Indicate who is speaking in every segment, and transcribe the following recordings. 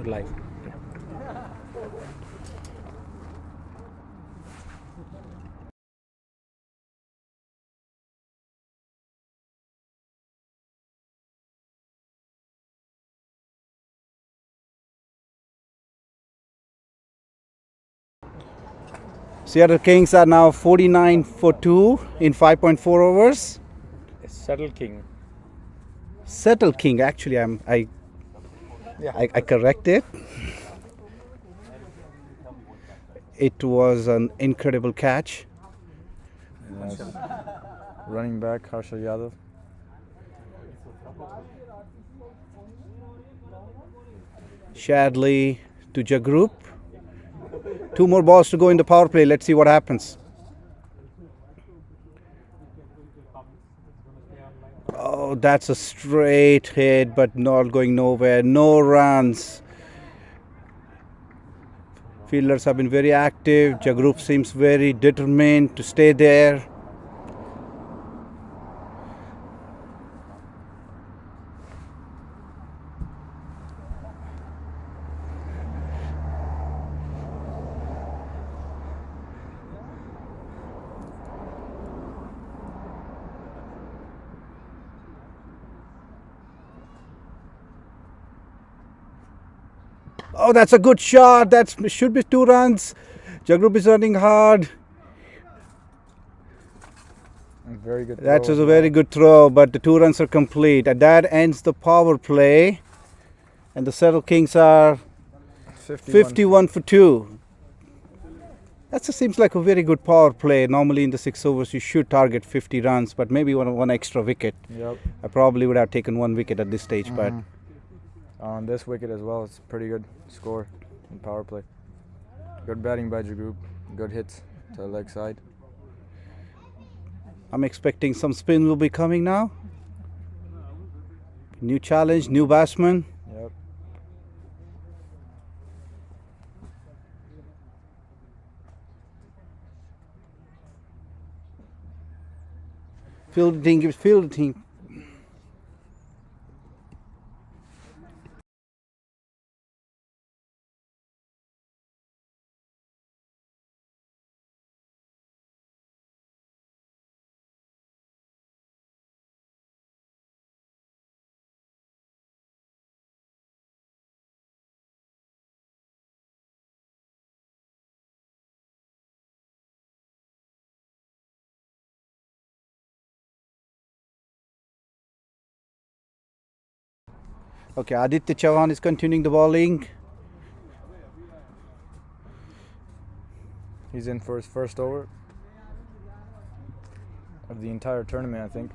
Speaker 1: Live.
Speaker 2: Seattle Kings are now 49 for 2 in 5.4 overs.
Speaker 1: SettleKing.
Speaker 2: SettleKing, actually, I corrected. It was an incredible catch.
Speaker 3: Yes. Running back Harsha Yadav.
Speaker 2: Shadley to Jagrup. 2 more balls to go in the power play. Let's see what happens. Oh, that's a straight hit, but not going nowhere. No runs. Fielders have been very active. Jagrup seems very determined to stay there. Oh, that's a good shot. That should be 2 runs. Jagrup is running hard.
Speaker 3: Very good.
Speaker 2: That was a very good throw, but the 2 runs are complete. And that ends the power play. And the Settle Kings are 51 for 2. That seems like a very good power play. Normally in the 6 overs you should target 50 runs, but maybe one extra wicket.
Speaker 3: Yep.
Speaker 2: I probably would have taken 1 wicket at this stage, but
Speaker 3: on this wicket as well, it's a pretty good score in power play. Good batting by Jagrup. Good hits to the leg side.
Speaker 2: I'm expecting some spin will be coming now. New challenge, new batsman.
Speaker 3: Yep.
Speaker 2: Fielding gives fielding. Okay, Aditya Chauhan is continuing the bowling.
Speaker 3: He's in for his first over of the entire tournament, I think.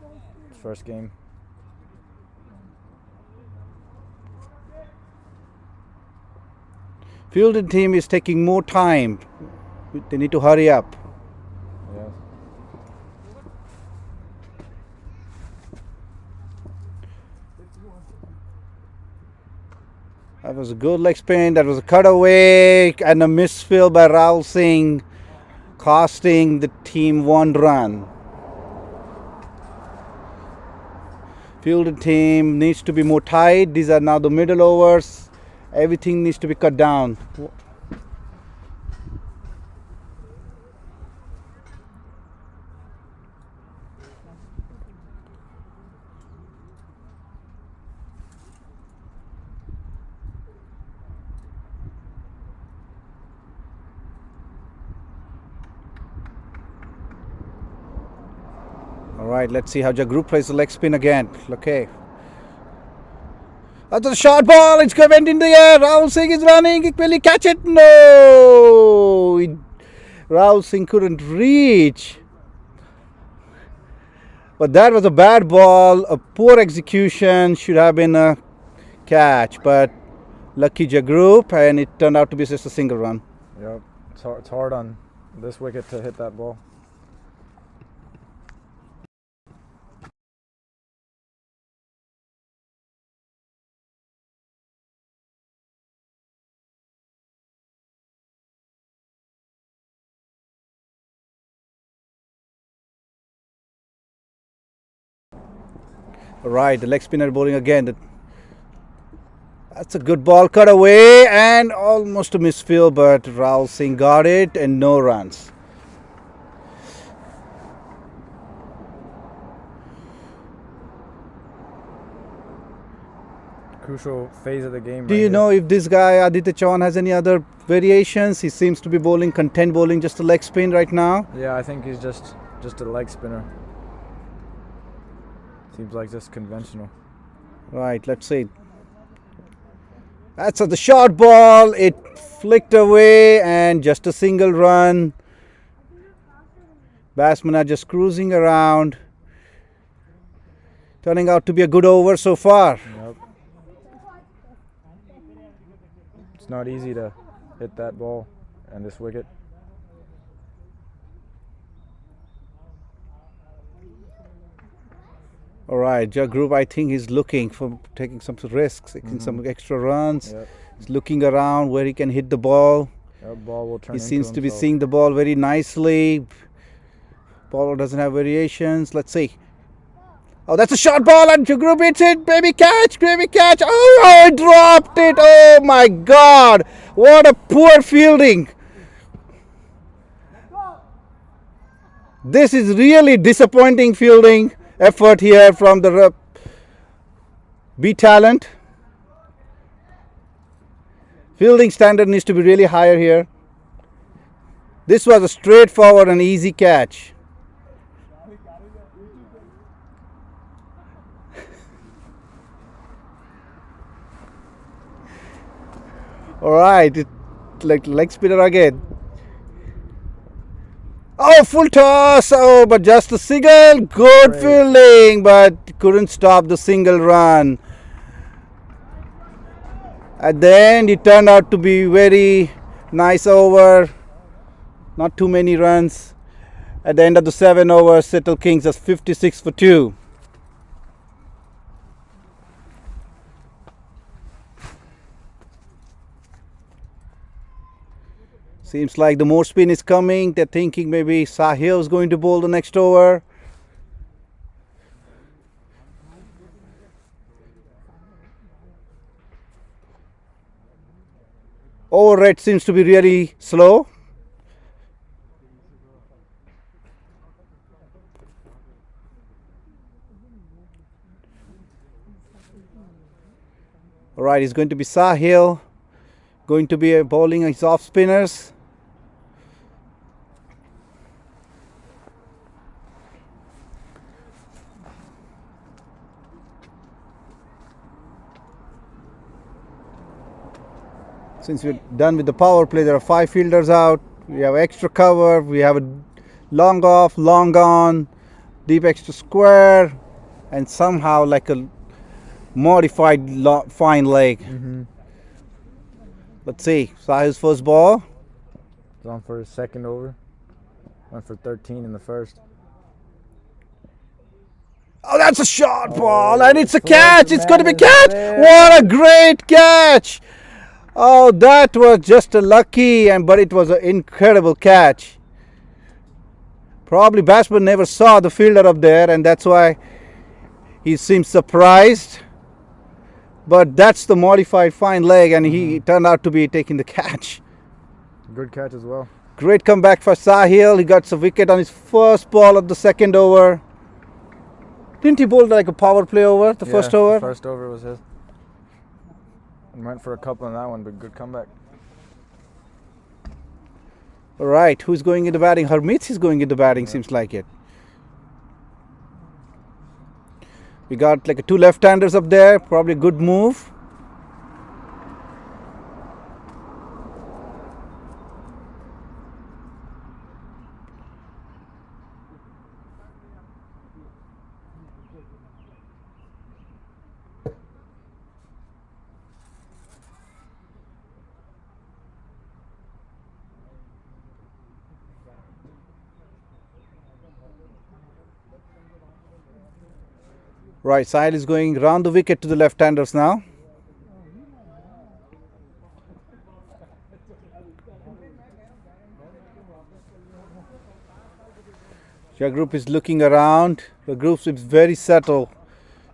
Speaker 3: His first game.
Speaker 2: Fielding team is taking more time. They need to hurry up.
Speaker 3: Yeah.
Speaker 2: That was a good leg spin. That was a cutaway and a misfield by Rahul Singh, costing the team 1 run. Fielding team needs to be more tight. These are now the middle overs. Everything needs to be cut down. Alright, let's see how Jagrup plays the leg spin again. Okay. That's a short ball. It's went in the air. Rahul Singh is running. Will he catch it? No. Rahul Singh couldn't reach. But that was a bad ball. A poor execution. Should have been a catch. But lucky Jagrup, and it turned out to be just a single run.
Speaker 3: Yep. It's hard on this wicket to hit that ball.
Speaker 2: Right, the leg spinner bowling again. That's a good ball, cut away and almost a misfield, but Rahul Singh got it and no runs.
Speaker 3: Crucial phase of the game.
Speaker 2: Do you know if this guy Aditya Chauhan has any other variations? He seems to be bowling content bowling, just a leg spin right now.
Speaker 3: Yeah, I think he's just a leg spinner. Seems like just conventional.
Speaker 2: Right, let's see. That's the short ball. It flicked away and just a single run. Batsmen are just cruising around. Turning out to be a good over so far.
Speaker 3: Yep. It's not easy to hit that ball and this wicket.
Speaker 2: All right, Group, I think he's looking for taking some risks, taking some extra runs.
Speaker 3: Yep.
Speaker 2: He's looking around where he can hit the ball.
Speaker 3: That ball will turn.
Speaker 2: He seems to be seeing the ball very nicely. Ball doesn't have variations. Let's see. Oh, that's a short ball and Group hits it. Baby catch, baby catch. Oh, I dropped it. Oh my God. What a poor fielding. This is really disappointing fielding effort here from the B talent. Fielding standard needs to be really higher here. This was a straightforward and easy catch. All right, like leg spinner again. Oh, full toss. Oh, but just a single. Good fielding, but couldn't stop the single run. At the end, it turned out to be very nice over. Not too many runs. At the end of the 7 overs, SettleKing just 56 for 2. Seems like the more spin is coming. They're thinking maybe Sahil is going to bowl the next over. Over rate seems to be really slow. All right, it's going to be Sahil. Going to be bowling his off spinners. Since we're done with the power play, there are 5 fielders out. We have extra cover. We have a long off, long on, deep extra square, and somehow like a modified fine leg. Let's see. Sahil's first ball.
Speaker 3: He's on for his second over. Went for 13 in the first.
Speaker 2: Oh, that's a short ball, and it's a catch. It's going to be catch. What a great catch! Oh, that was just a lucky, but it was an incredible catch. Probably batsman never saw the fielder up there, and that's why he seems surprised. But that's the modified fine leg, and he turned out to be taking the catch.
Speaker 3: Good catch as well.
Speaker 2: Great comeback for Sahil. He got a wicket on his first ball of the second over. Didn't he bowl like a power play over, the first over?
Speaker 3: The first over was his. And went for a couple on that one, but good comeback.
Speaker 2: All right, who's going into batting? Harmeet is going into batting, seems like it. We got like 2 left-handers up there, probably a good move. Right, Sahil is going round the wicket to the left-handers now. Group is looking around. The group is very settled.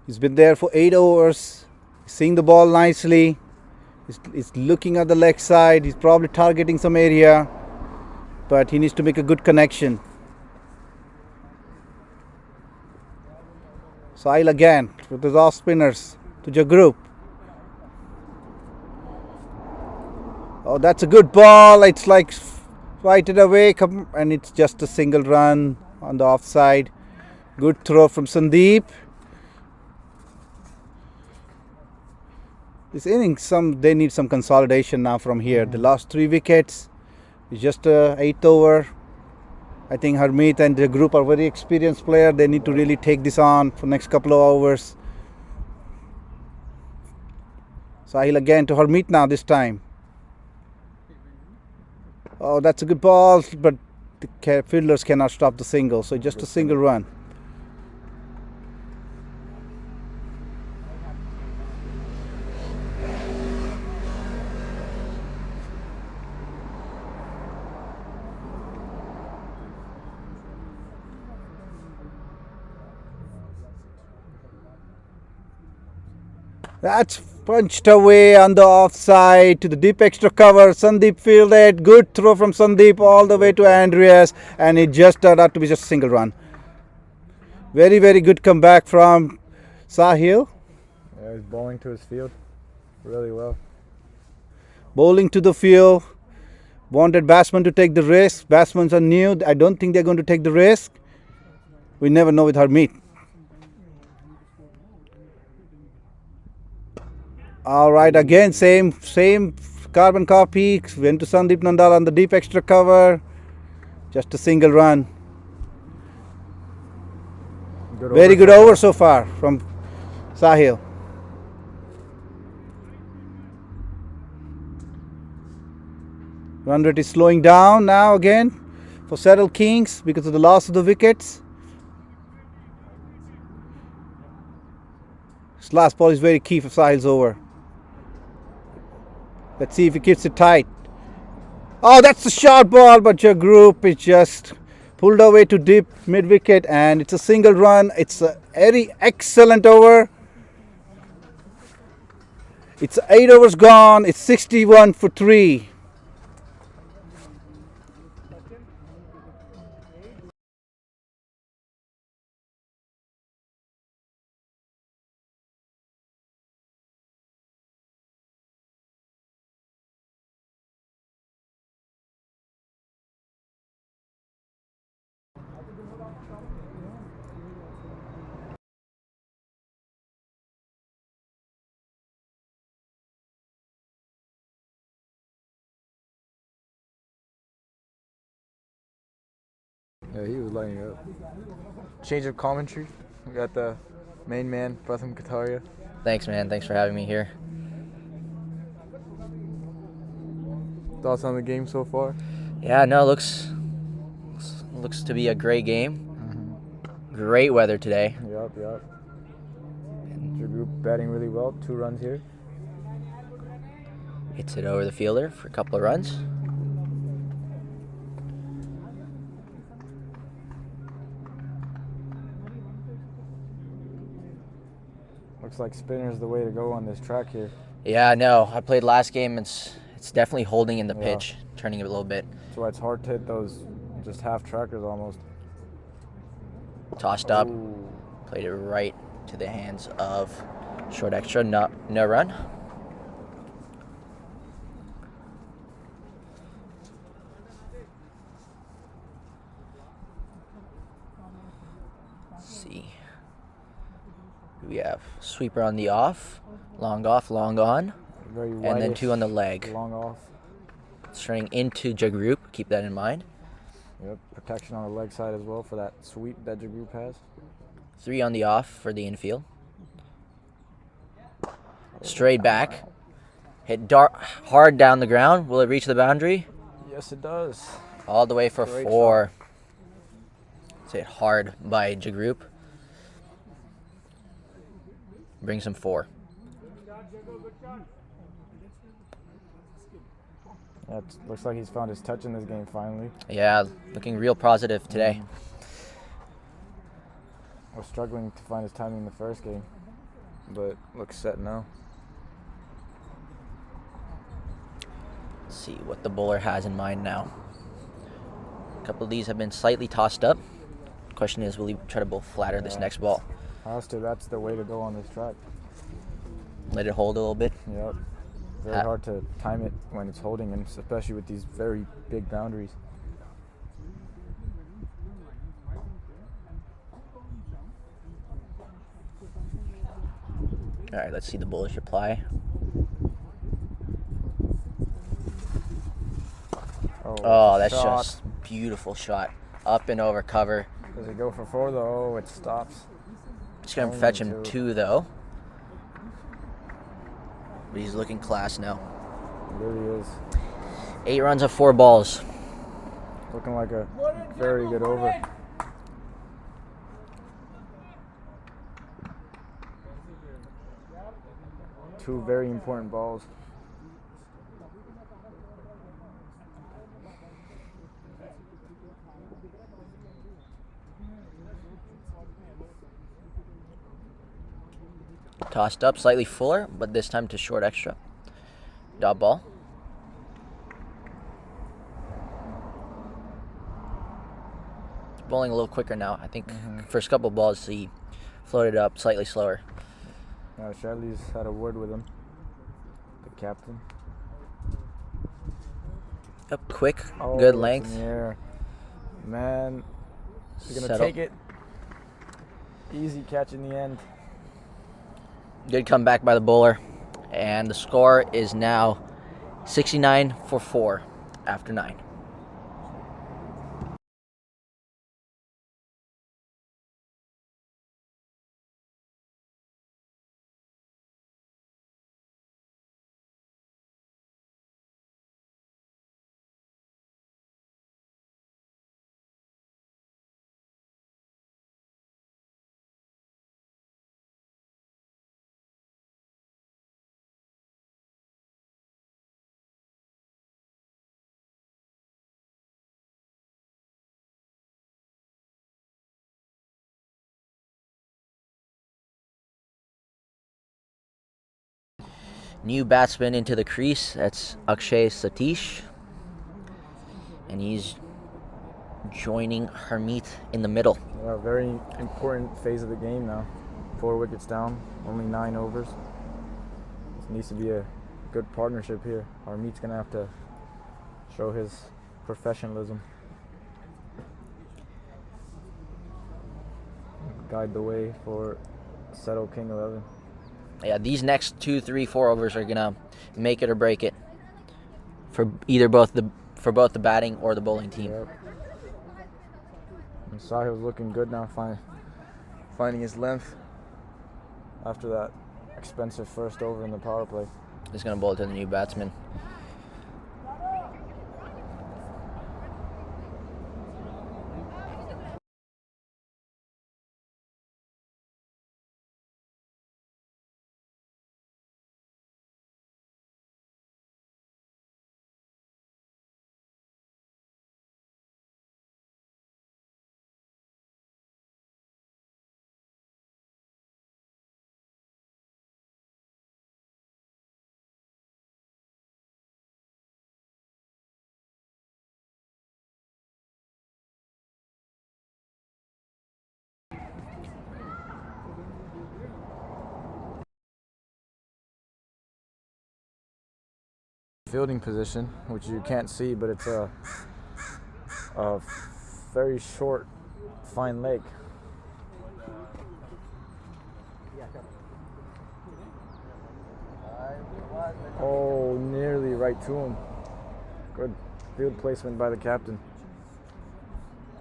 Speaker 2: He's been there for 8 overs. He's seeing the ball nicely. He's looking at the leg side. He's probably targeting some area, but he needs to make a good connection. Sahil again with his off spinners to Jagrup. Oh, that's a good ball. It's like right it away, and it's just a single run on the offside. Good throw from Sandeep. This innings, they need some consolidation now from here. The last 3 wickets. It's just a 8th over. I think Harmeet and the group are very experienced players. They need to really take this on for next couple of overs. Sahil again to Harmeet now this time. Oh, that's a good ball, but the fielders cannot stop the single. So just a single run. That's punched away on the offside to the deep extra cover. Sandeep fielded. Good throw from Sandeep all the way to Andreas, and it just turned out to be just a single run. Very, very good comeback from Sahil.
Speaker 3: Yeah, he's bowling to his field really well.
Speaker 2: Bowling to the field. Wanted batsmen to take the risk. Batsmen are new. I don't think they're going to take the risk. We never know with Harmeet. All right, again, same carbon copy. Went to Sandeep Nandal on the deep extra cover. Just a single run. Very good over so far from Sahil. Run rate is slowing down now again for SettleKings because of the loss of the wickets. This last ball is very key for Sahil's over. Let's see if he keeps it tight. Oh, that's a short ball, but your group is just pulled away to deep mid-wicket, and it's a single run. It's a very excellent over. It's 8 overs gone. It's 61 for 3.
Speaker 3: Yeah, he was lighting it up. Change of commentary. We got the main man, Pratham Kataria.
Speaker 1: Thanks, man. Thanks for having me here.
Speaker 3: Thoughts on the game so far?
Speaker 1: Yeah, no, looks to be a great game. Great weather today.
Speaker 3: Yup. Your group batting really well. 2 runs here.
Speaker 1: Hits it over the fielder for a couple of runs.
Speaker 3: Looks like spinner's the way to go on this track here.
Speaker 1: Yeah, no, I played last game. It's definitely holding in the pitch, turning it a little bit.
Speaker 3: That's why it's hard to hit those just half trackers almost.
Speaker 1: Tossed up,
Speaker 3: Ooh.
Speaker 1: played it right to the hands of short extra, no run. Let's see. We have sweeper on the off, long on,
Speaker 3: Very
Speaker 1: and then
Speaker 3: whitish,
Speaker 1: 2 on the leg.
Speaker 3: Long off.
Speaker 1: It's turning into Jagrup. Keep that in mind.
Speaker 3: Yep, protection on the leg side as well for that sweep that your group has.
Speaker 1: 3 on the off for the infield. Straight back. Hit hard down the ground. Will it reach the boundary?
Speaker 3: Yes, it does.
Speaker 1: All the way for
Speaker 3: Great
Speaker 1: 4. It's hit hard by Jagrup. Brings him 4.
Speaker 3: Yeah, looks like he's found his touch in this game finally.
Speaker 1: Yeah, looking real positive today.
Speaker 3: Was struggling to find his timing in the first game, but looks set now.
Speaker 1: see what the bowler has in mind now. A couple of these have been slightly tossed up. Question is, will he try to bowl flatter this next ball?
Speaker 3: Has to. That's the way to go on this track.
Speaker 1: Let it hold a little bit.
Speaker 3: Yep. Very hard to time it when it's holding, and especially with these very big boundaries.
Speaker 1: All right, let's see the bowler's reply. Oh, that's
Speaker 3: shot.
Speaker 1: just beautiful shot. Up and over cover.
Speaker 3: Does it go for 4 though? Oh, it stops.
Speaker 1: Just gonna fetch him 2 though. But he's looking class now.
Speaker 3: It really is.
Speaker 1: 8 runs of 4 balls.
Speaker 3: Looking like a very good over. Two very important balls.
Speaker 1: Tossed up, slightly fuller, but this time to short extra. Dot ball. Bowling a little quicker now. I think first couple balls he floated up slightly slower.
Speaker 3: Shadley's had a word with him, the captain.
Speaker 1: Up quick,
Speaker 3: Oh,
Speaker 1: good
Speaker 3: it's
Speaker 1: length.
Speaker 3: in the air. Man, he's gonna
Speaker 1: Settle.
Speaker 3: take it. Easy catch in the end.
Speaker 1: Good comeback by the bowler. And the score is now 69 for 4 after 9. New batsman into the crease. That's Akshay Satish. And he's joining Harmeet in the middle.
Speaker 3: Yeah, very important phase of the game now. 4 wickets down, only 9 overs. This needs to be a good partnership here. Harmeet's gonna have to show his professionalism. Guide the way for SettleKing 11.
Speaker 1: Yeah, these next 2, 3, 4 overs are gonna make it or break it for either both the batting or the bowling team.
Speaker 3: Yep. And Sahil's looking good now, finding his length after that expensive first over in the power play.
Speaker 1: He's gonna bowl to the new batsman.
Speaker 3: Fielding position, which you can't see, but it's a very short, fine leg. Oh, nearly right to him. Good field placement by the captain.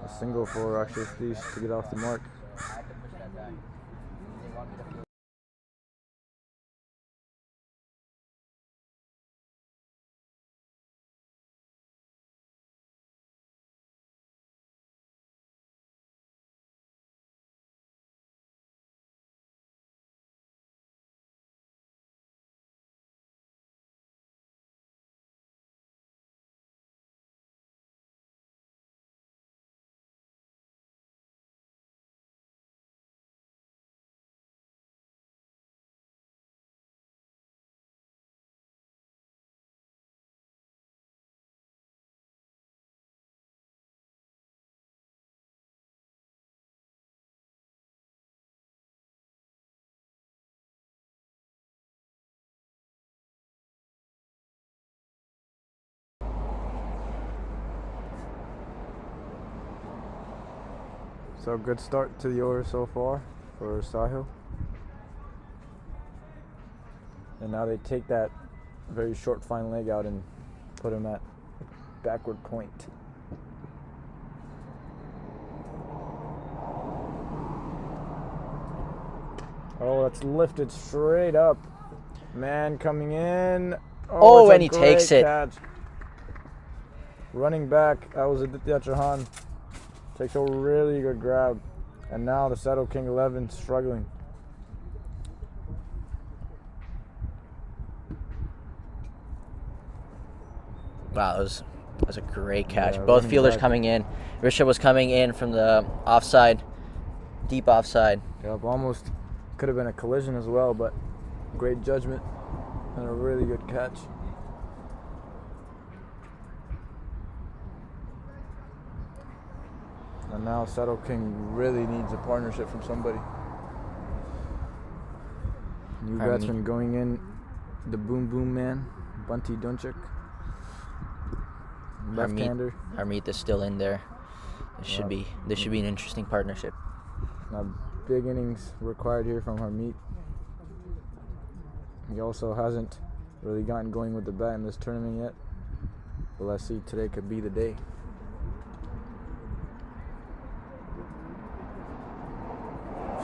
Speaker 3: A single for Akshay Satish to get off the mark. So good start to the over so far for Sahil. And now they take that very short fine leg out and put him at backward point. Oh, that's lifted straight up. Man coming in.
Speaker 1: Oh,
Speaker 3: it's a
Speaker 1: and he takes
Speaker 3: great
Speaker 1: it.
Speaker 3: catch. Running back, that was Aditya Chauhan. Takes a really good grab. And now the SettleKing 11 struggling.
Speaker 1: Wow, that was a great catch.
Speaker 3: Yeah,
Speaker 1: Both
Speaker 3: running
Speaker 1: fielders
Speaker 3: back.
Speaker 1: coming in. Risha was coming in from the offside, deep offside.
Speaker 3: Yep, almost could have been a collision as well, but great judgment and a really good catch. And now SettleKing really needs a partnership from somebody. New
Speaker 1: Harmeet.
Speaker 3: batsman going in, the boom boom man, Bunty Dunchik. Left-hander.
Speaker 1: Harmeet is still in there. This should be an interesting partnership.
Speaker 3: Now, big innings required here from Harmeet. He also hasn't really gotten going with the bat in this tournament yet. But let's see, today could be the day.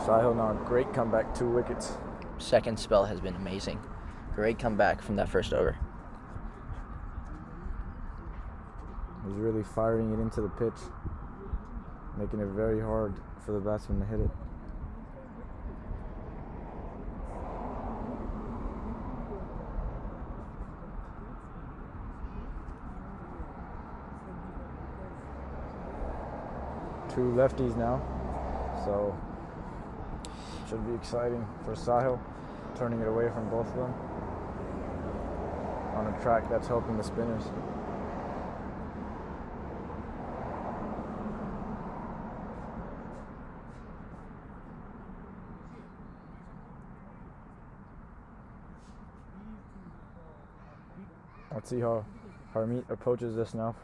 Speaker 3: Sahil now, great comeback, 2 wickets.
Speaker 1: Second spell has been amazing. Great comeback from that first over.
Speaker 3: He's really firing it into the pitch, making it very hard for the batsman to hit it. Two lefties now, so should be exciting for Sahil, turning it away from both of them on a track that's helping the spinners. Let's see how Harmeet approaches this now.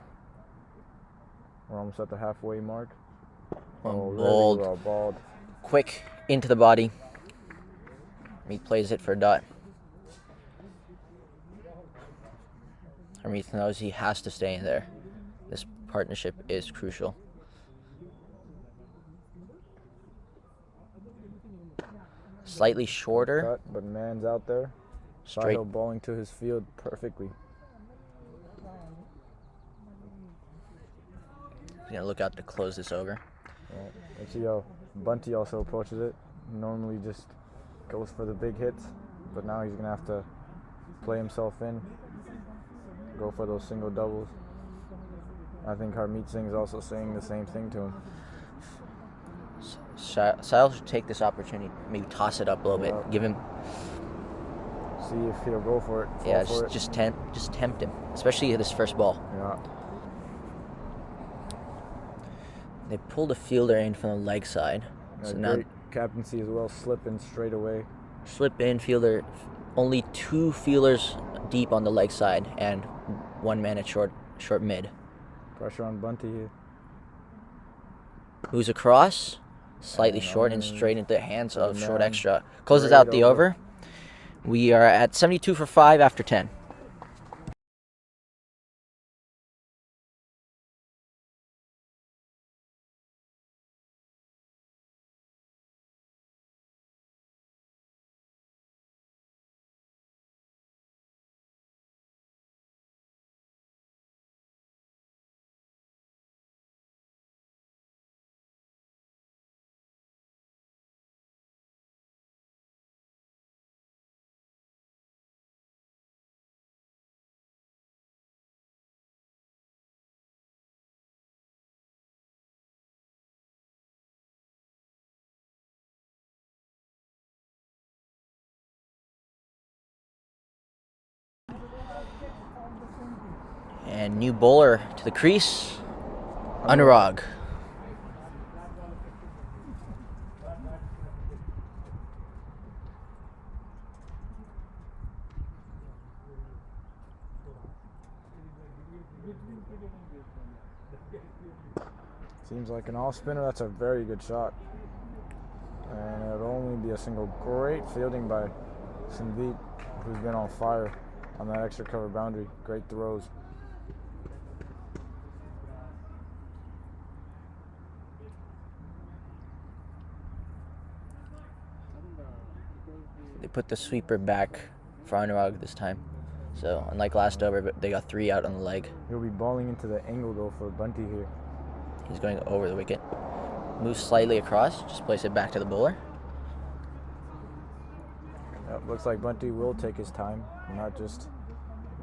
Speaker 3: We're almost at the halfway mark.
Speaker 1: Well,
Speaker 3: Really well balled.
Speaker 1: Quick into the body. He plays it for a dot. Harmeet knows he has to stay in there. This partnership is crucial. Slightly shorter.
Speaker 3: Cut, but man's out there.
Speaker 1: Straight.
Speaker 3: Sahil bowling to his field perfectly.
Speaker 1: He's gonna look out to close this over.
Speaker 3: Well, let's see how Bunty also approaches it. Normally just goes for the big hits, but now he's gonna have to play himself in, go for those single doubles. I think Harmeet Singh is also saying the same thing to him.
Speaker 1: Sahil should take this opportunity, maybe toss it up a little bit, give him.
Speaker 3: See if he'll go for it.
Speaker 1: Yeah,
Speaker 3: for it.
Speaker 1: just tempt him, especially this first ball.
Speaker 3: Yeah.
Speaker 1: They pulled a fielder in from the leg side, so now
Speaker 3: Great captaincy as well, slipping straight away.
Speaker 1: slip in fielder. Only 2 fielders deep on the leg side and 1 man at short mid.
Speaker 3: Pressure on Bunty here.
Speaker 1: Who's across? Slightly
Speaker 3: And
Speaker 1: short and
Speaker 3: on
Speaker 1: straight into the hands of
Speaker 3: the
Speaker 1: short
Speaker 3: man.
Speaker 1: extra. Closes
Speaker 3: Great
Speaker 1: out the over. We are at 72 for 5 after 10. And new bowler to the crease, Anurag.
Speaker 3: Seems like an off spinner. That's a very good shot. And it'll only be a single. Great fielding by Sandeep, who's been on fire on that extra cover boundary. Great throws.
Speaker 1: They put the sweeper back for Anurag this time. So unlike last over, but they got 3 out on the leg.
Speaker 3: He'll be balling into the angle though for Bunty here.
Speaker 1: He's going over the wicket. Moves slightly across, just place it back to the bowler.
Speaker 3: Yep, looks like Bunty will take his time and not just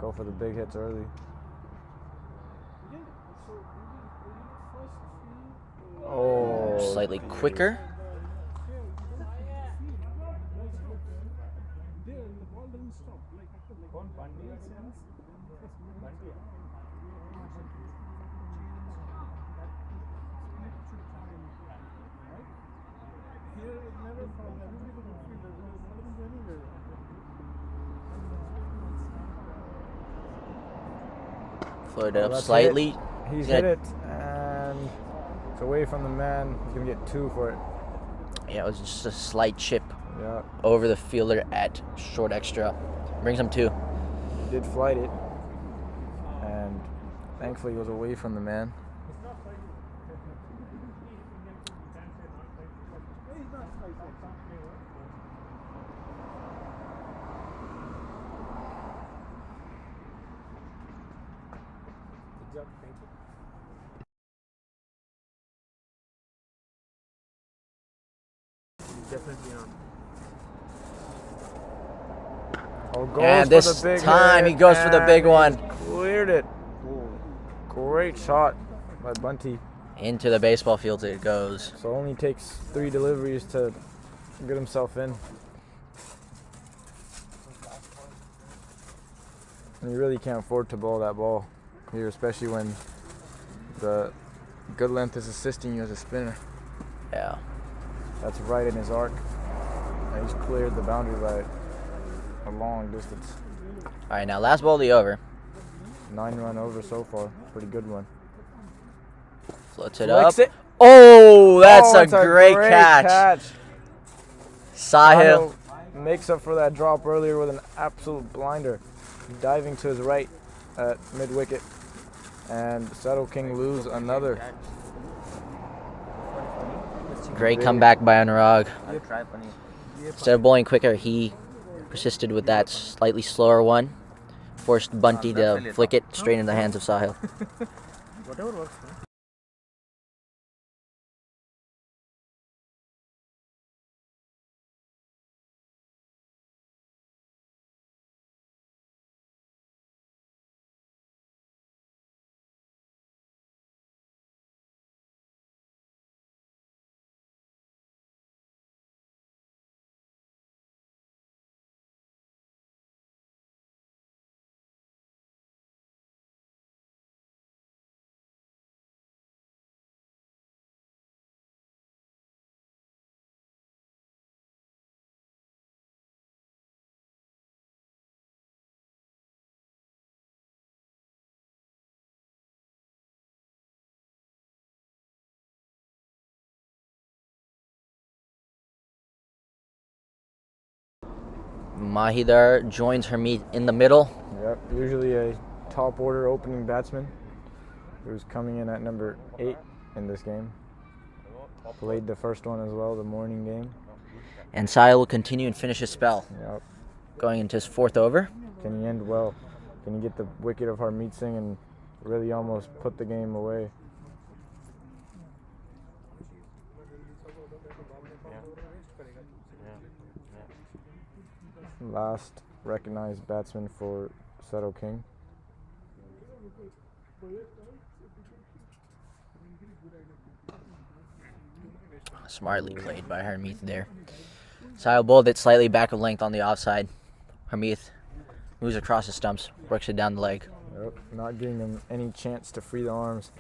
Speaker 3: go for the big hits early. Oh,
Speaker 1: Slightly quicker. Floated up
Speaker 3: that's
Speaker 1: slightly.
Speaker 3: hit. He's
Speaker 1: Yeah.
Speaker 3: hit it, and it's away from the man. He's gonna get 2 for it.
Speaker 1: Yeah, it was just a slight chip
Speaker 3: Yeah,
Speaker 1: over the fielder at short extra. Brings him 2.
Speaker 3: he did flight it, and thankfully he was away from the man.
Speaker 4: Definitely on.
Speaker 3: Oh, goes
Speaker 1: And
Speaker 3: for
Speaker 1: this
Speaker 3: the big
Speaker 1: time
Speaker 3: hit,
Speaker 1: he goes for the
Speaker 3: and
Speaker 1: big
Speaker 3: he
Speaker 1: one.
Speaker 3: Cleared it. Great shot by Bunty.
Speaker 1: Into the baseball field it goes.
Speaker 3: So only takes 3 deliveries to get himself in. And you really can't afford to bowl that ball here, especially when the good length is assisting you as a spinner.
Speaker 1: Yeah.
Speaker 3: That's right in his arc. And he's cleared the boundary by a long distance.
Speaker 1: All right, now last ball of the over.
Speaker 3: 9-run over so far. Pretty good one.
Speaker 1: Floats it
Speaker 3: Flicks
Speaker 1: up.
Speaker 3: it.
Speaker 1: Oh, that's
Speaker 3: Oh,
Speaker 1: a
Speaker 3: it's
Speaker 1: great catch. Sahil.
Speaker 3: Makes up for that drop earlier with an absolute blinder. Diving to his right at mid-wicket. And SettleKing lose another.
Speaker 1: Great comeback by Anurag. Instead of bowling quicker, he persisted with that slightly slower one. Forced Bunty to flick it straight into the hands of Sahil.
Speaker 4: Whatever works.
Speaker 1: Mahidar joins Hermeet in the middle.
Speaker 3: Yep, usually a top order opening batsman who's coming in at number 8 in this game. Played the first one as well, the morning game.
Speaker 1: And Sahil will continue and finish his spell.
Speaker 3: Yep.
Speaker 1: Going into his 4th over.
Speaker 3: Can he end well? Can he get the wicket of Harmeet Singh and really almost put the game away? Last recognized batsman for SettleKing.
Speaker 1: Smartly played by Hermeet there. Sahil bowled it slightly back of length on the offside. Hermeet moves across the stumps, works it down the leg.
Speaker 3: Yep, not giving him any chance to free the arms.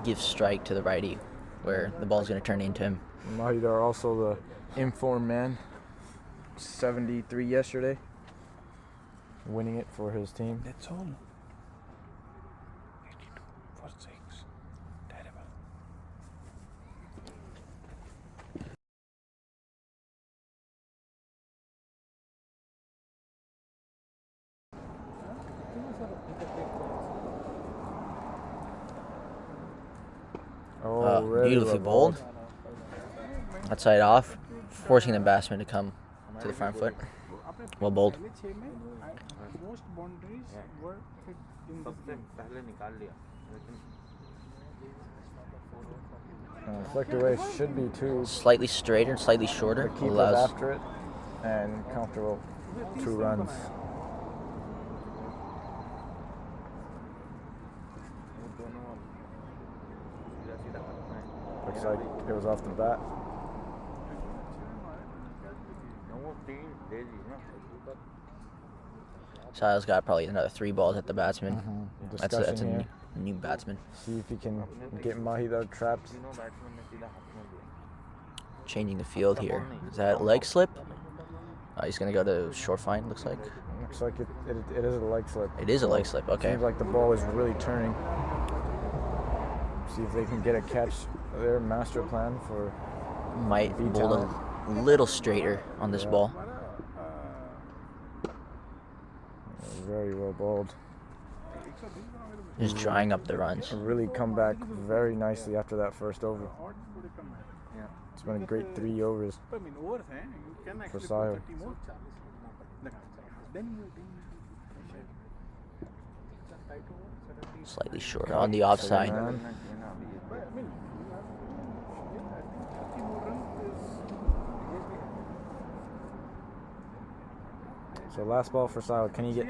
Speaker 1: Gives strike to the righty, where the ball's going to turn into him.
Speaker 3: Mahidar also the informed man. 73 yesterday. Winning it for his team.
Speaker 2: That's all. 82 for 6. Terrible.
Speaker 3: Oh, really
Speaker 1: Beautifully bowled. Outside off, forcing the batsman to come to the front foot. Well bowled.
Speaker 2: Most boundaries were hit in this game.
Speaker 3: Flicked away should be two.
Speaker 1: Slightly straighter, slightly shorter.
Speaker 3: The keeper's
Speaker 1: Allows
Speaker 3: after it and comfortable 2 runs. Looks like it was off the bat.
Speaker 1: Sile's got probably another 3 balls at the batsman. That's a
Speaker 3: Discussion
Speaker 1: new batsman.
Speaker 3: See if he can get Mahidar trapped.
Speaker 1: Changing the field here. Is that leg slip? He's going to go to short fine, looks like.
Speaker 3: Looks like it is a leg slip.
Speaker 1: It is a leg slip, okay.
Speaker 3: Seems like the ball is really turning. See if they can get a catch. Their master plan for
Speaker 1: Might bowl a little straighter on this ball.
Speaker 3: Very well bowled.
Speaker 1: Just drying up the runs.
Speaker 3: Really come back very nicely after that first over. It's been a great 3 overs for Sahil.
Speaker 1: Slightly shorter on the offside.
Speaker 3: So last ball for Sahil. Can he get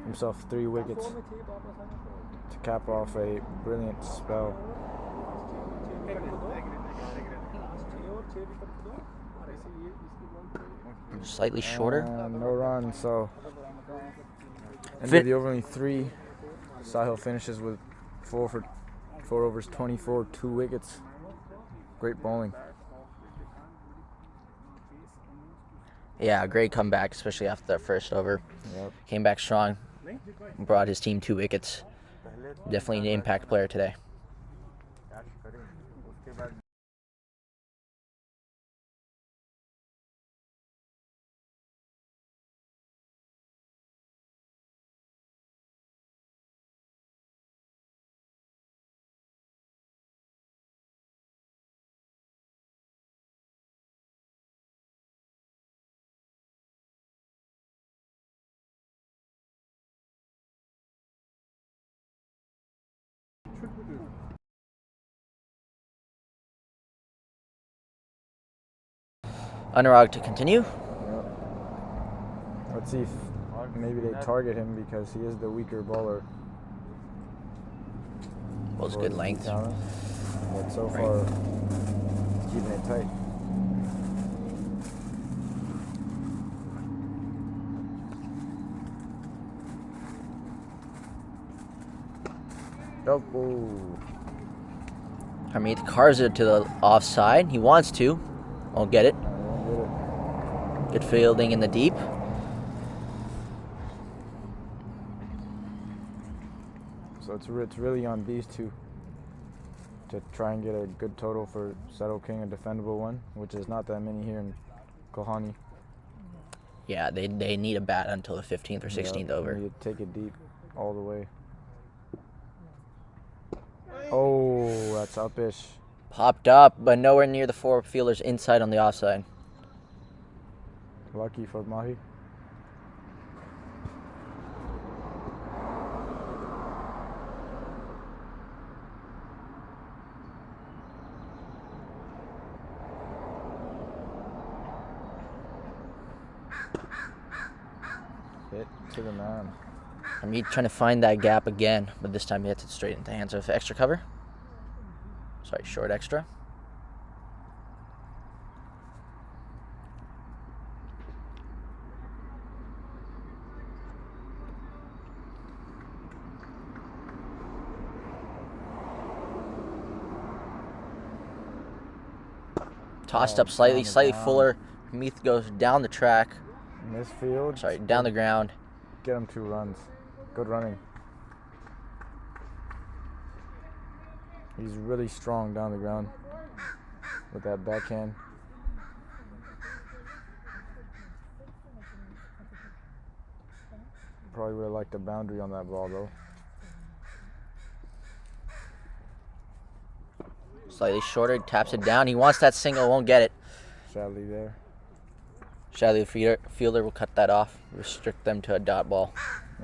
Speaker 3: himself 3 wickets to cap off a brilliant spell?
Speaker 1: Slightly shorter.
Speaker 3: No run, so end of the over, only 3. Sahil finishes with 4 overs, 24, 2 wickets. Great bowling.
Speaker 1: Yeah, great comeback, especially after that first over.
Speaker 3: Yep.
Speaker 1: Came back strong. Brought his team 2 wickets. Definitely an impact player today. Anurag to continue.
Speaker 3: Yep. Let's see if maybe they target him because he is the weaker bowler.
Speaker 1: Bowls good length.
Speaker 3: But so far, he's keeping it tight. Oh.
Speaker 1: Harmeet carves it to the offside. He wants to. Won't get it. Good fielding in the deep.
Speaker 3: So it's really on these two to try and get a good total for SettleKing, a defendable one, which is not that many here in Kohani.
Speaker 1: Yeah, they need a bat until the 15th or 16th over.
Speaker 3: You take it deep all the way. Oh, that's upish.
Speaker 1: Popped up, but nowhere near the 4 fielders inside on the offside.
Speaker 3: Lucky for Mahi. Hit to the man.
Speaker 1: Harmeet trying to find that gap again, but this time he hits it straight into the hands of extra cover. Sorry, short extra. Tossed
Speaker 3: Oh,
Speaker 1: up slightly,
Speaker 3: down the
Speaker 1: slightly
Speaker 3: ground.
Speaker 1: fuller. Meath goes down the track.
Speaker 3: Misfield.
Speaker 1: Sorry, down the ground.
Speaker 3: Get him 2 runs. Good running. He's really strong down the ground with that backhand. Probably would have liked a boundary on that ball though.
Speaker 1: Slightly shorter, taps it down. He wants that single, won't get it.
Speaker 3: Sadly there.
Speaker 1: Shadley, the fielder, will cut that off, restrict them to a dot ball.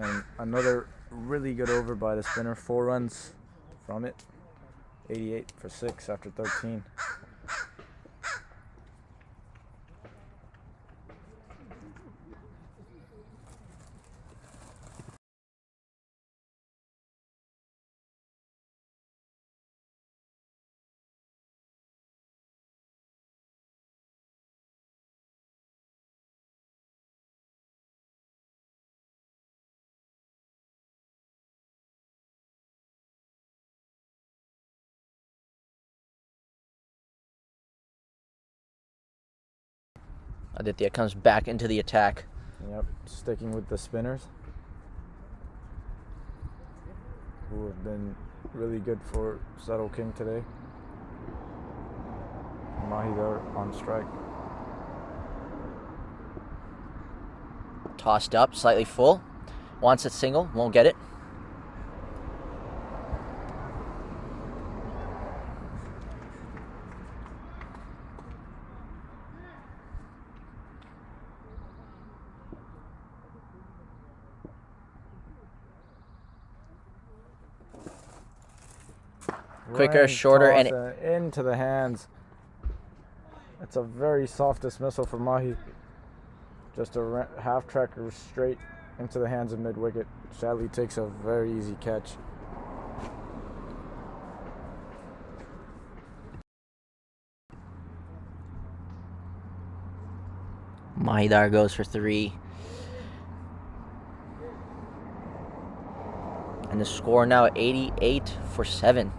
Speaker 3: And another really good over by the spinner. 4 runs from it. 88 for 6 after 13.
Speaker 1: Aditya comes back into the attack.
Speaker 3: Yep, sticking with the spinners, who have been really good for SettleKing today. Mahidar on strike.
Speaker 1: Tossed up, slightly full. Wants it single, won't get it. Quicker,
Speaker 3: Rank
Speaker 1: shorter,
Speaker 3: toss
Speaker 1: and
Speaker 3: into the hands. It's a very soft dismissal for Mahi. Just a half tracker straight into the hands of mid wicket. Shadley takes a very easy catch.
Speaker 1: Mahidar goes for 3. And the score now 88 for 7.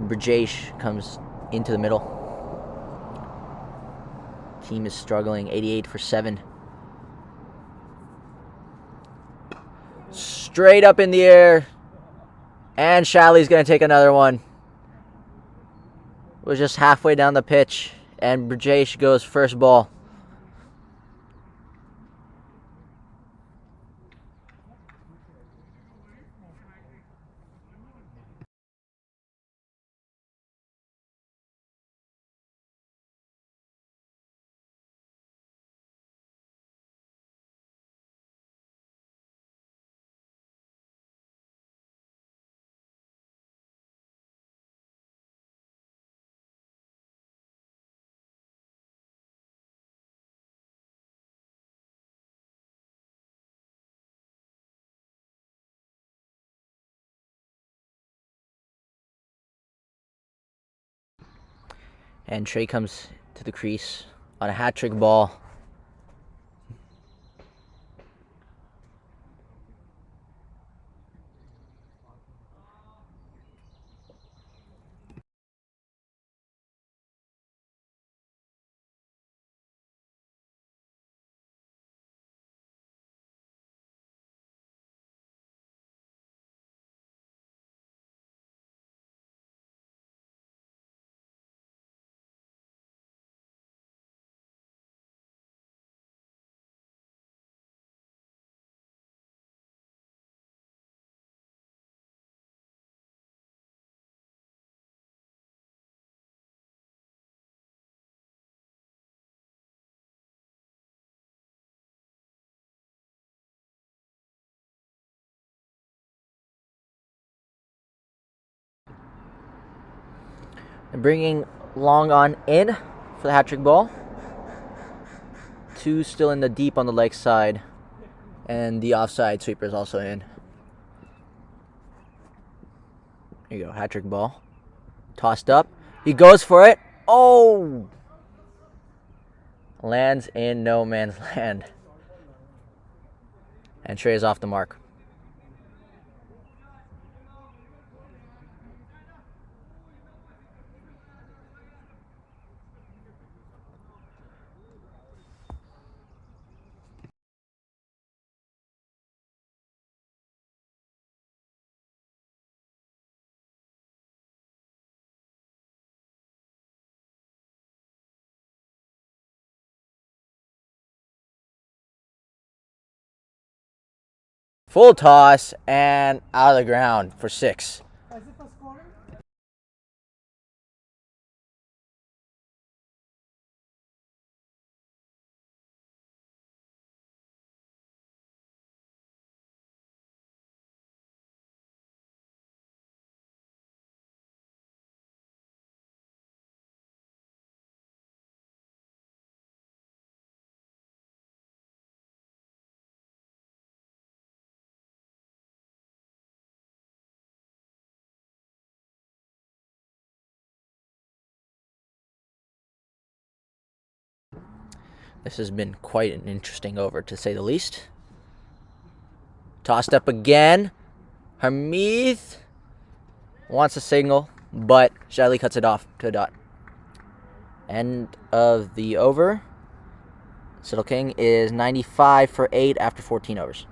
Speaker 1: Brajesh comes into the middle. Team is struggling, 88 for 7. Straight up in the air. And Shalley's going to take another one. Was just halfway down the pitch. And Brajesh goes first ball. And Trey comes to the crease on a hat-trick ball. Bringing long on in for the hat-trick ball. 2 still in the deep on the leg side. And the offside sweeper is also in. There you go, hat-trick ball. Tossed up. He goes for it. Oh! Lands in no man's land. And Trey is off the mark. Full toss and out of the ground for 6. This has been quite an interesting over, to say the least. Tossed up again. Harmeeth wants a single, but Shadley cuts it off to a dot. End of the over. SettleKing is 95 for 8 after 14 overs.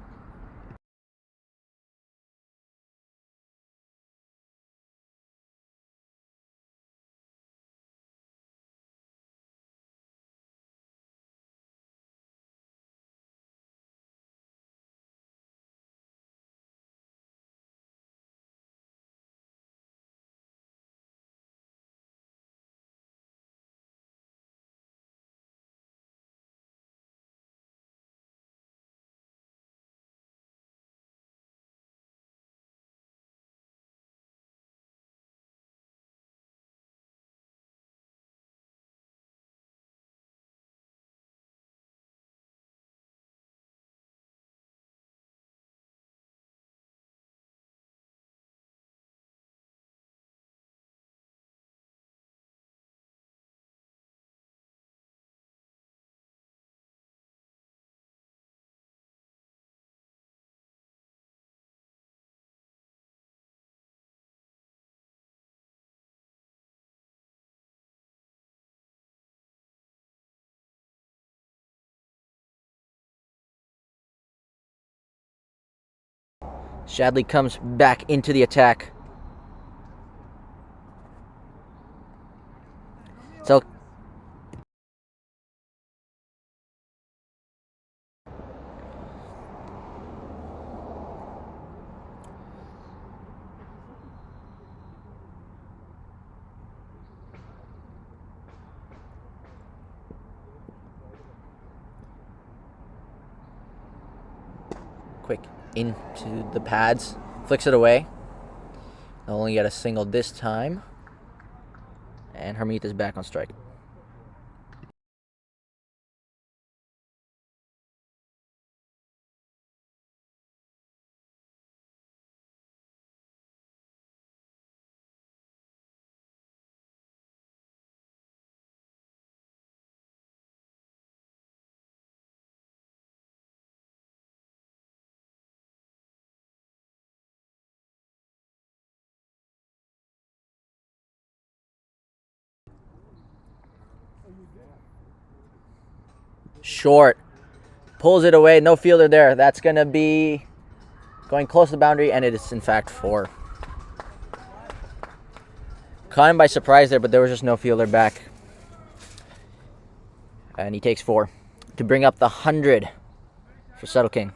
Speaker 1: Shadley comes back into the attack. So quick into the pads, flicks it away. They'll only get a single this time. And Harmeeth is back on strike. Short. Pulls it away. No fielder there. That's going to be going close to the boundary, and it is, in fact, 4. Caught him by surprise there, but there was just no fielder back. And he takes 4 to bring up the 100 for SettleKing.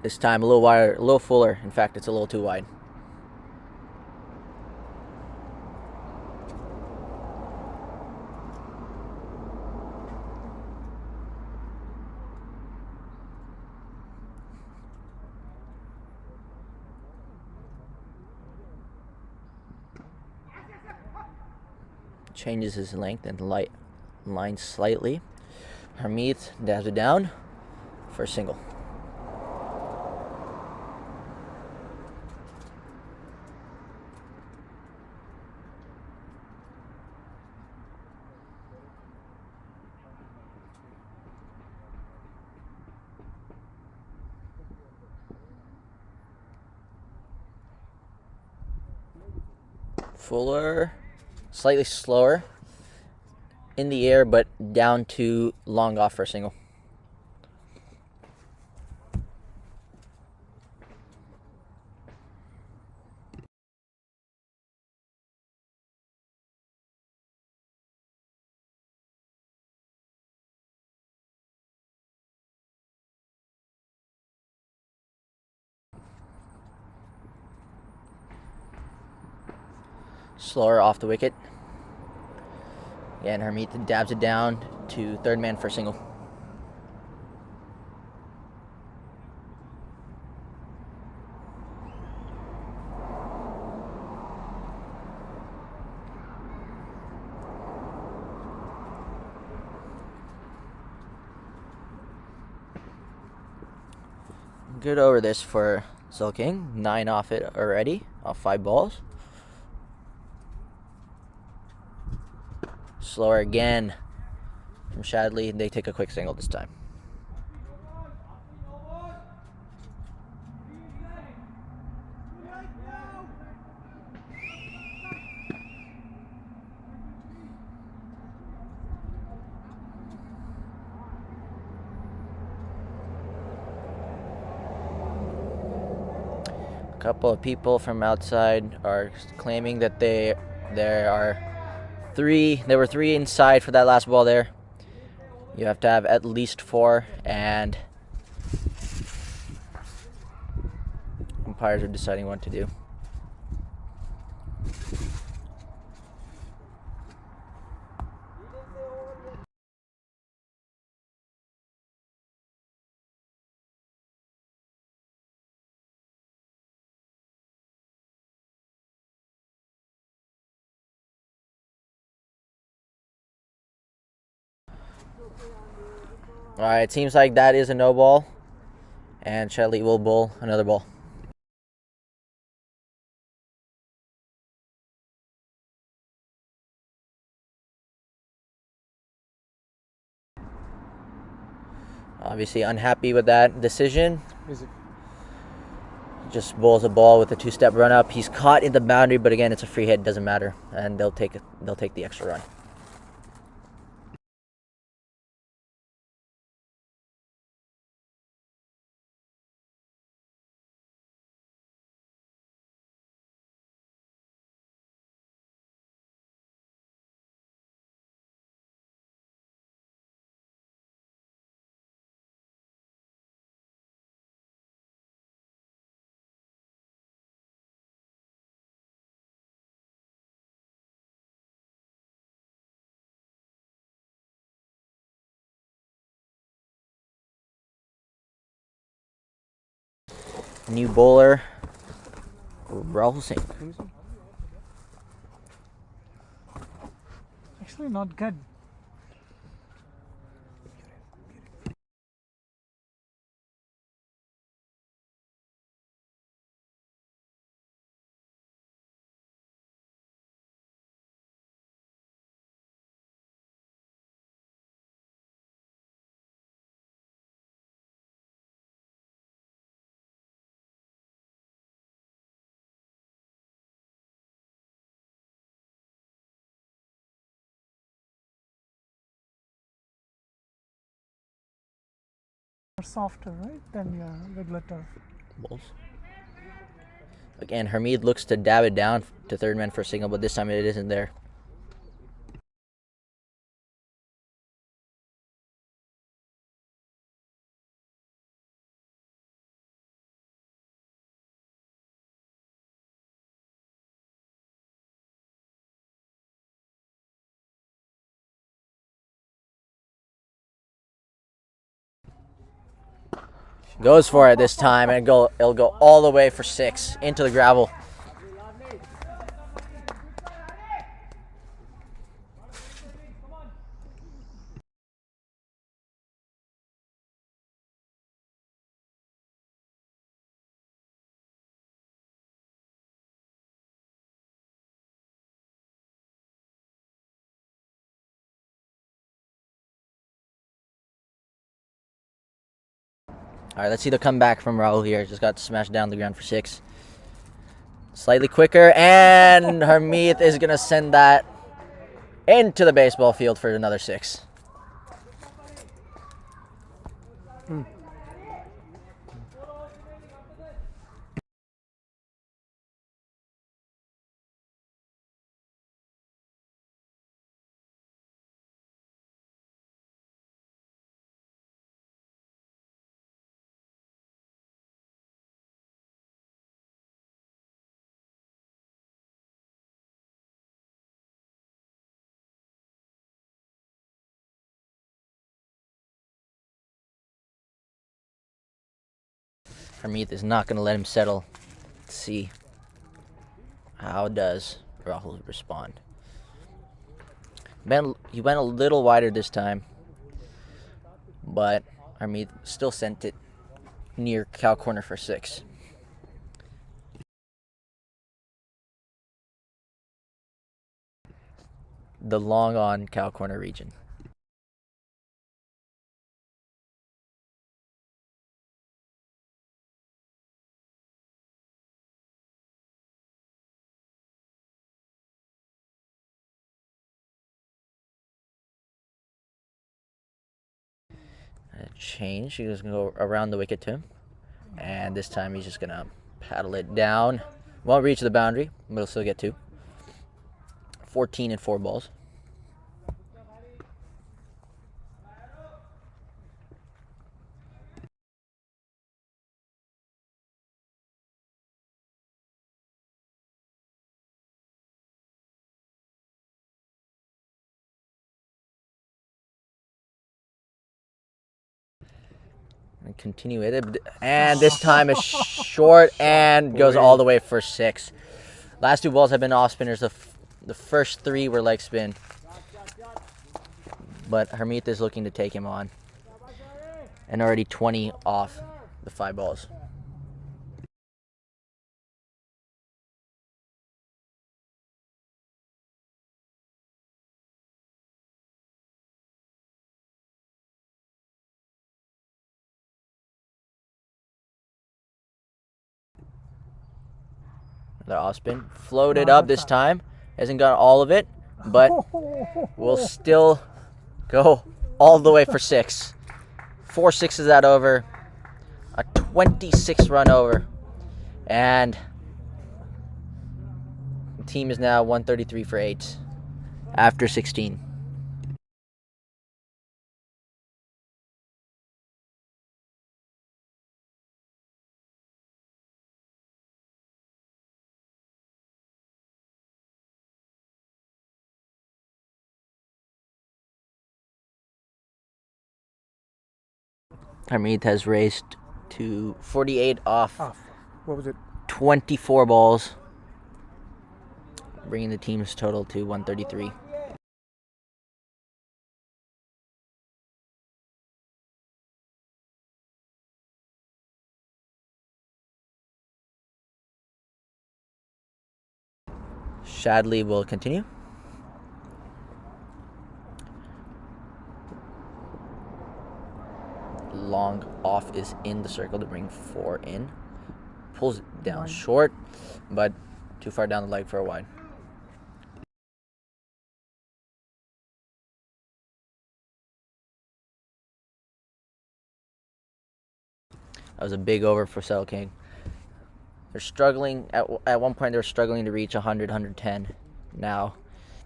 Speaker 1: This time a little wider, a little fuller. In fact, it's a little too wide. Changes his length and line slightly. Harmeet dabs it down for a single. Fuller, slightly slower in the air, but down to long off for a single. Slower off the wicket. And Harmeet dabs it down to third man for a single. Good over this for SettleKing. 9 off it already, off 5 balls. Slower again from Shadley. They take a quick single this time. A couple of people from outside are claiming that there were three inside for that last ball there. You have to have at least 4, and umpires are deciding what to do. All right, it seems like that is a no ball, and Shadley will bowl another ball. Obviously unhappy with that decision. Just bowls a ball with a 2-step run up. He's caught in the boundary, but again, it's a free hit, doesn't matter, and they'll take the extra run. New bowler, Rahul Singh.
Speaker 4: Actually, not good. Softer, right, than your regular turf.
Speaker 1: Balls. Again, Harmeet looks to dab it down to third man for a single, but this time it isn't there. Goes for it this time, and it'll go all the way for 6 into the gravel. All right, let's see the comeback from Rahul here. Just got smashed down the ground for 6. Slightly quicker, and Harmeet is going to send that into the baseball field for another 6. Harmeet is not going to let him settle. Let's see how does Rahul respond. He went a little wider this time, but Harmeet still sent it near cow corner for 6. The long on cow corner region. Change. He's going to go around the wicket to him. And this time he's just going to paddle it down. Won't reach the boundary, but he'll still get 2. 14 and 4 balls. And continue it. And this time is short and goes all the way for 6. Last 2 balls have been off spinners. The first 3 were leg spin. But Harmeet is looking to take him on. And already 20 off the 5 balls. Another off spin. Floated up this time. Hasn't got all of it, but will still go all the way for 6. 4 6s that over. A 26 run over. And the team is now 133 for 8 after 16. Harmeet has raced to 48 off.
Speaker 3: What was it?
Speaker 1: 24 balls, bringing the team's total to 133. Shadley will continue. Long off is in the circle to bring 4 in. Pulls it down short, but too far down the leg for a wide. That was a big over for SettleKing. They're struggling. At one point, they were struggling to reach 100, 110. Now,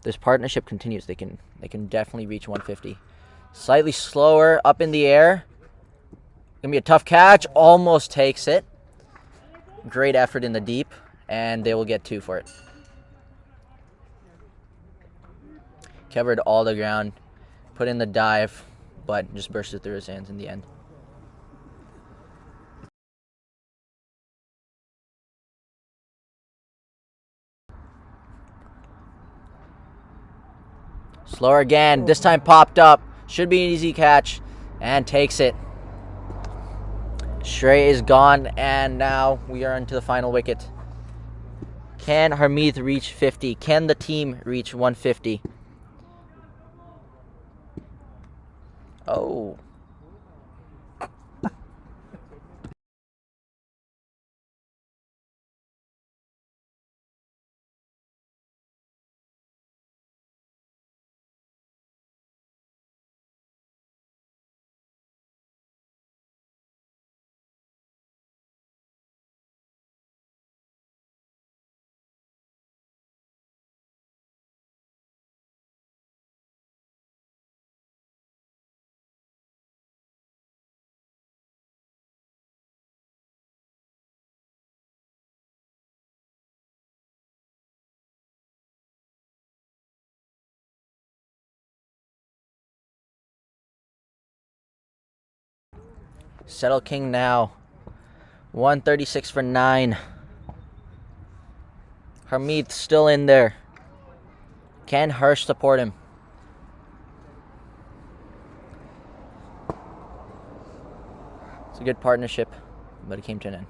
Speaker 1: this partnership continues. They can definitely reach 150. Slightly slower, up in the air. Gonna be a tough catch. Almost takes it. Great effort in the deep, and they will get 2 for it. Covered all the ground, put in the dive, but just burst it through his hands in the end. Slower again. This time popped up. Should be an easy catch. And takes it. Shrey is gone. And now we are into the final wicket. Can Harmeet reach 50? Can the team reach 150? Oh. SettleKing now. 136 for 9. Harmeet still in there. Can Harsh support him? It's a good partnership, but it came to an end.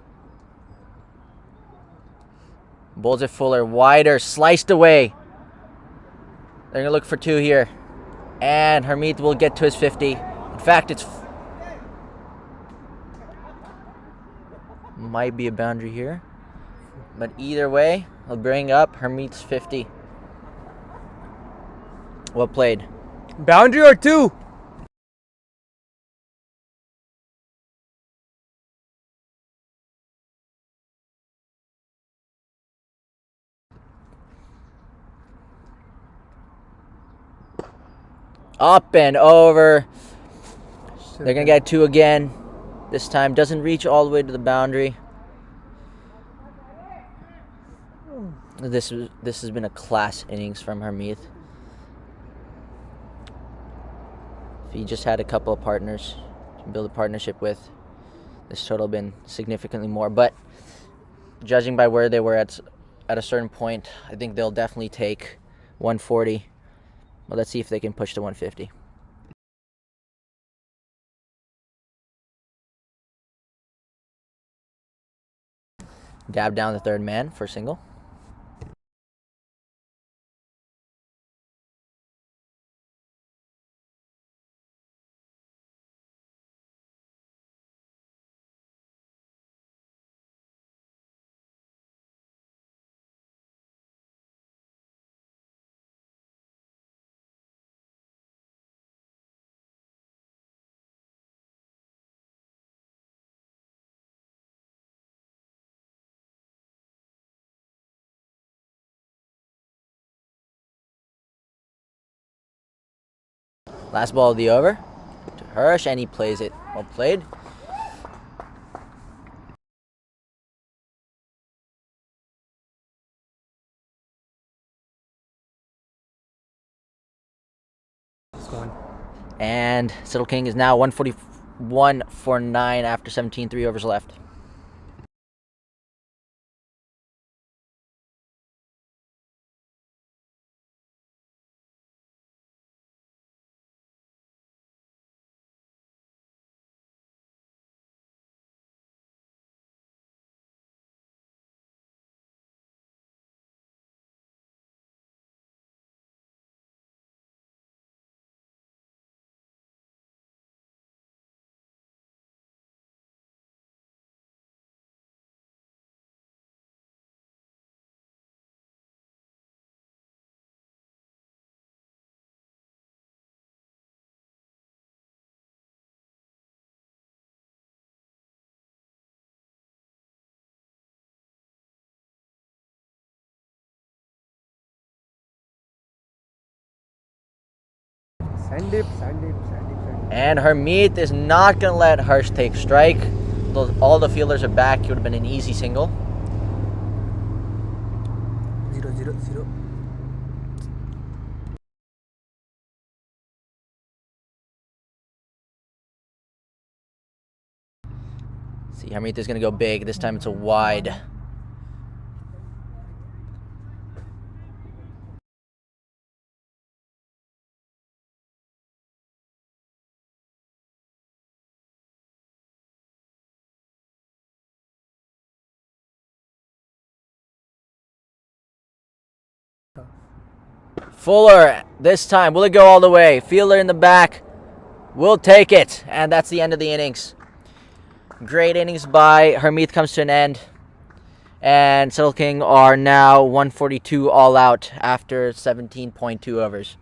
Speaker 1: Bowls it fuller, wider, sliced away. They're going to look for 2 here. And Harmeet will get to his 50. In fact, it's might be a boundary here. But either way, I'll bring up Harmeet's 50. Well played.
Speaker 3: Boundary or 2?
Speaker 1: Up and over. They're going to get 2 again. This time doesn't reach all the way to the boundary. This has been a class innings from Harmeet. If he just had a couple of partners to build a partnership with, this total been significantly more. But judging by where they were at a certain point, I think they'll definitely take 140. Well, let's see if they can push to 150. Dab down the third man for single. Last ball of the over to Hirsch, and he plays it. Well played. And SettleKing is now 141 for 9 after 17, 3 overs left. And Harmeet is not going to let Harsh take strike. All the fielders are back. It would have been an easy single.
Speaker 3: 0-0-0.
Speaker 1: See, Harmeet is going to go big. This time it's a wide. Fuller, this time, will it go all the way? Fielder in the back will take it. And that's the end of the innings. Great innings by Hermeeth comes to an end. And SettleKing are now 142 all out after 17.2 overs.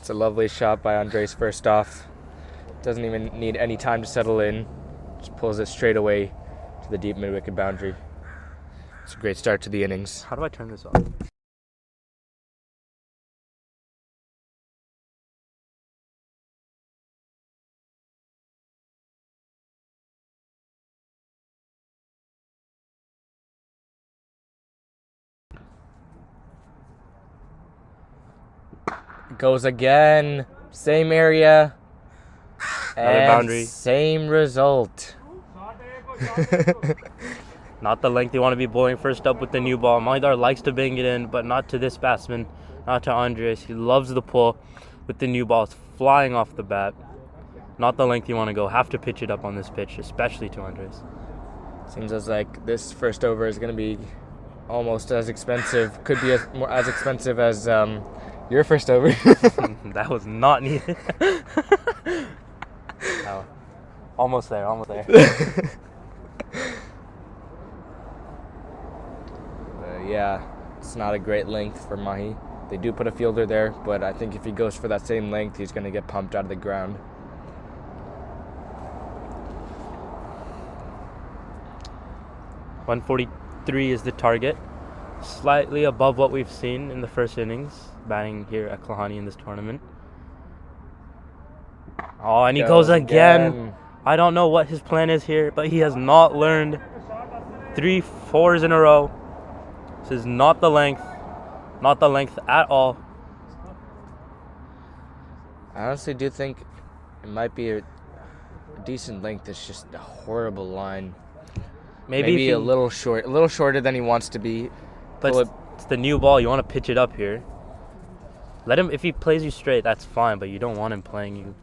Speaker 5: It's a lovely shot by Andres first off. Doesn't even need any time to settle in. Just pulls it straight away to the deep mid-wicket boundary. It's a great start to the innings.
Speaker 6: How do I turn this off?
Speaker 5: Goes again. Same area.
Speaker 6: Another
Speaker 5: And
Speaker 6: boundary.
Speaker 5: same result.
Speaker 6: Not the length you want to be bowling first up with the new ball. Mahidar likes to bang it in, but not to this batsman, not to Andres. He loves the pull with the new ball. It's flying off the bat. Not the length you want to go. Have to pitch it up on this pitch, especially to Andres.
Speaker 5: Seems as like this first over is going to be almost as expensive. Could be as expensive as your first over.
Speaker 6: That was not needed. Oh, almost there, almost there.
Speaker 5: Yeah, it's not a great length for Mahi. They do put a fielder there, but I think if he goes for that same length, he's going to get pumped out of the ground.
Speaker 6: .143 is the target. Slightly above what we've seen in the first innings, batting here at Kalahani in this tournament. Oh, and he goes again. I don't know what his plan is here, but he has not learned 3 4s in a row. This is not the length at all.
Speaker 5: I honestly do think it might be a decent length. It's just a horrible line. Maybe a little shorter than he wants to be.
Speaker 6: But it's the new ball. You want to pitch it up here. Let him, if he plays you straight, that's fine, but you don't want him playing you,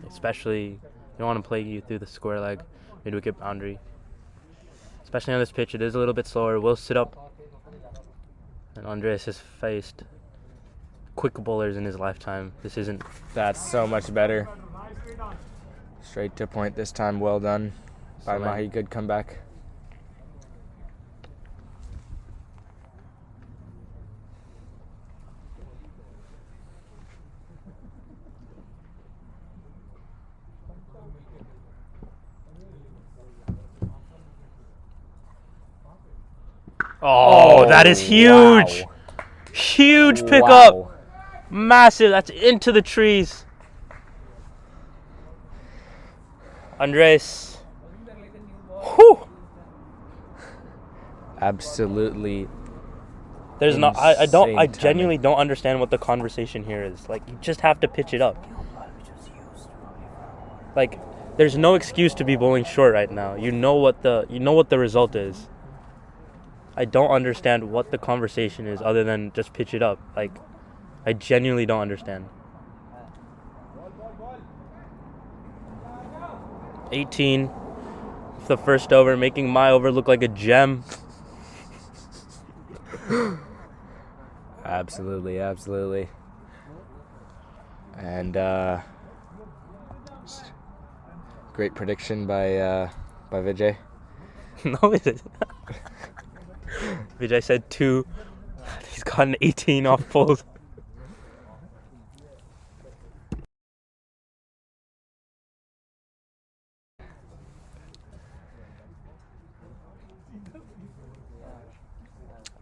Speaker 6: especially, you don't want him playing you through the square leg, mid-wicket boundary. Especially on this pitch, it is a little bit slower. Will sit up. And Andres has faced quick bowlers in his lifetime. This isn't.
Speaker 5: That's so much better. Straight to point this time. Well done by Mahi. Good comeback.
Speaker 6: Oh, that is huge.
Speaker 5: Wow.
Speaker 6: Huge pickup. Massive. That's into the trees. Andres. Whew.
Speaker 5: Absolutely.
Speaker 6: There's not. I don't. I
Speaker 5: Insane
Speaker 6: genuinely don't understand what the conversation here is. Like, you just have to pitch it up. Like, there's no excuse to be bowling short right now. You know what the result is. I don't understand what the conversation is other than just pitch it up. Like, I genuinely don't understand. 18 for the first over, making my over look like a gem.
Speaker 5: Absolutely. And great prediction by Vijay.
Speaker 6: No, it isn't. Vijay said 2. He's got an 18 off pulls.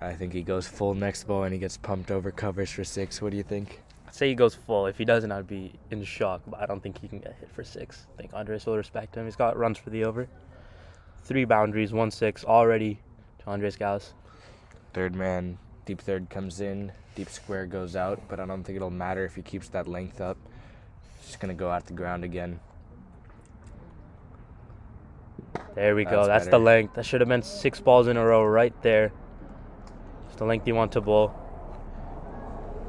Speaker 5: I think he goes full next ball and he gets pumped over covers for 6. What do you think?
Speaker 6: I'd say he goes full. If he doesn't, I'd be in shock, but I don't think he can get hit for 6. I think Andres will respect him. He's got runs for the over. 3 boundaries, 1-6 already to Andres Gauss.
Speaker 5: Third man, deep third comes in, deep square goes out, but I don't think it'll matter if he keeps that length up. It's just going to go out the ground again.
Speaker 6: There we go. That's
Speaker 5: better.
Speaker 6: the length. That should have been 6 balls in a row right there. It's the length you want to bowl.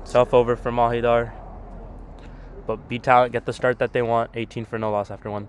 Speaker 6: Tough over for Mahidar. But B Talent get the start that they want. 18 for no loss after 1.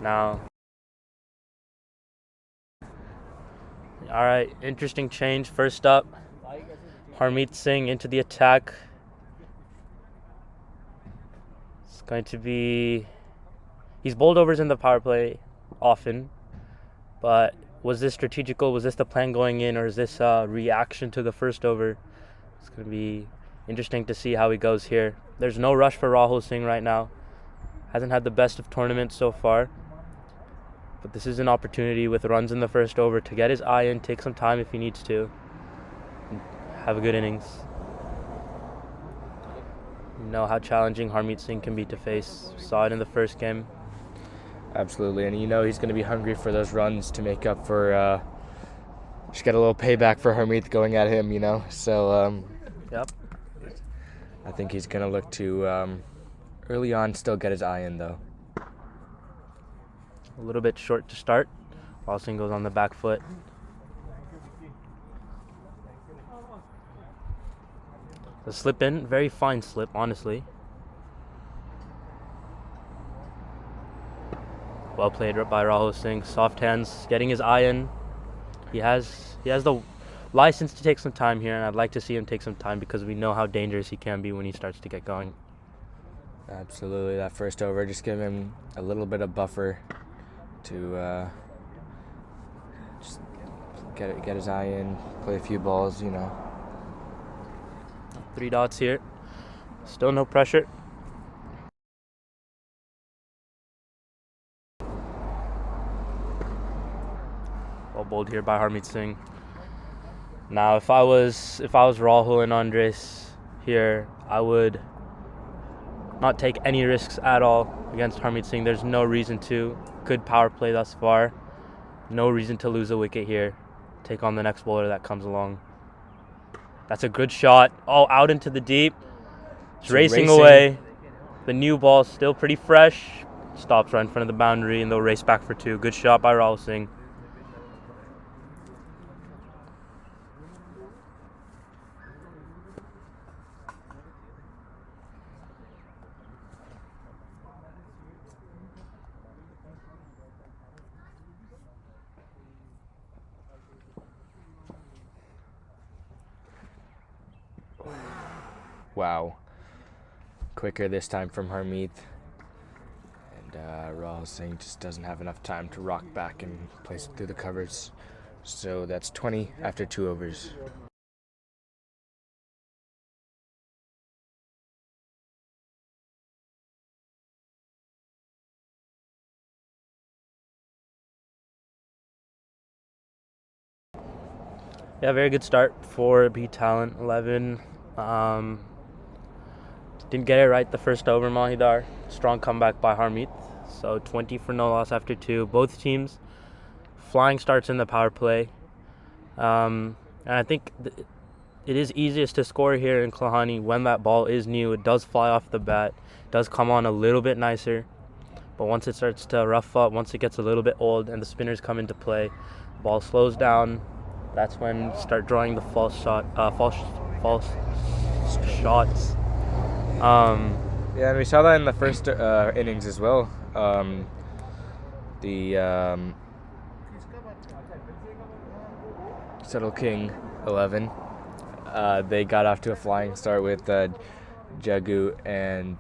Speaker 6: Now, all right, interesting change. First up, Harmeet Singh into the attack. It's going to be, he's bowled overs in the power play often, but was this strategical? Was this the plan going in, or is this a reaction to the first over? It's going to be interesting to see how he goes here. There's no rush for Rahul Singh right now. Hasn't had the best of tournaments so far. But this is an opportunity with runs in the first over to get his eye in, take some time if he needs to, and have a good innings. You know how challenging Harmeet Singh can be to face. Saw it in the first game.
Speaker 5: Absolutely, and you know he's going to be hungry for those runs to make up for, just get a little payback for Harmeet going at him, you know. So,
Speaker 6: Yep.
Speaker 5: I think he's going to look to, early on, still get his eye in, though.
Speaker 6: A little bit short to start. Rahul Singh goes on the back foot. The slip in, very fine slip, honestly. Well played by Rahul Singh. Soft hands, getting his eye in. He has the license to take some time here, and I'd like to see him take some time because we know how dangerous he can be when he starts to get going.
Speaker 5: Absolutely, that first over, just give him a little bit of buffer to just get his eye in, play a few balls, you know.
Speaker 6: 3 dots here. Still no pressure. Well bowled here by Harmeet Singh. Now, if I was Rahul and Andres here, I would not take any risks at all against Harmeet Singh. There's no reason to. Good power play thus far. No reason to lose a wicket here. Take on the next bowler that comes along. That's a good shot. Oh, out into the deep. It's racing away. The new ball still pretty fresh. Stops right in front of the boundary, and they'll race back for 2. Good shot by Rahul Singh.
Speaker 5: Wow. Quicker this time from Harmeet. And Rahul Singh just doesn't have enough time to rock back and place it through the covers. So that's 20 after 2 overs.
Speaker 6: Yeah, very good start for B Talent 11. Didn't get it right the first over, Mahidar. Strong comeback by Harmeet. So 20 for no loss after 2. Both teams flying starts in the power play. And I think it is easiest to score here in Klahani when that ball is new. It does fly off the bat. It does come on a little bit nicer. But once it starts to rough up, once it gets a little bit old and the spinners come into play, ball slows down. That's when start drawing the false shots.
Speaker 5: Yeah, and we saw that in the first innings as well. The SettleKing 11, they got off to a flying start with Jagu and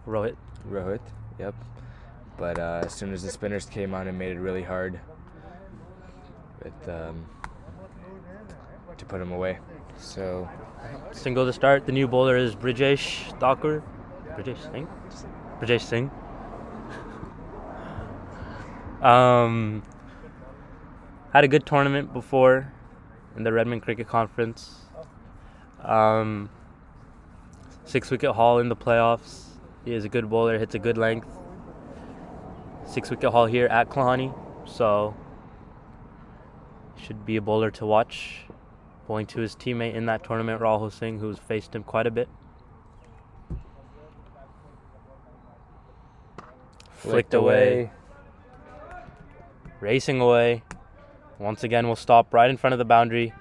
Speaker 6: Rohit.
Speaker 5: Yep. But as soon as the spinners came on, it made it really hard with, to put them away. So
Speaker 6: Single to start. The new bowler is Brijesh Singh. Had a good tournament before in the Redmond Cricket Conference. 6-wicket haul in the playoffs. He is a good bowler, hits a good length. 6-wicket haul here at Klahani, so should be a bowler to watch. Bowling to his teammate in that tournament, Rahul Singh, who's faced him quite a bit. Flicked away. Racing away. Once again, we'll stop right in front of the boundary.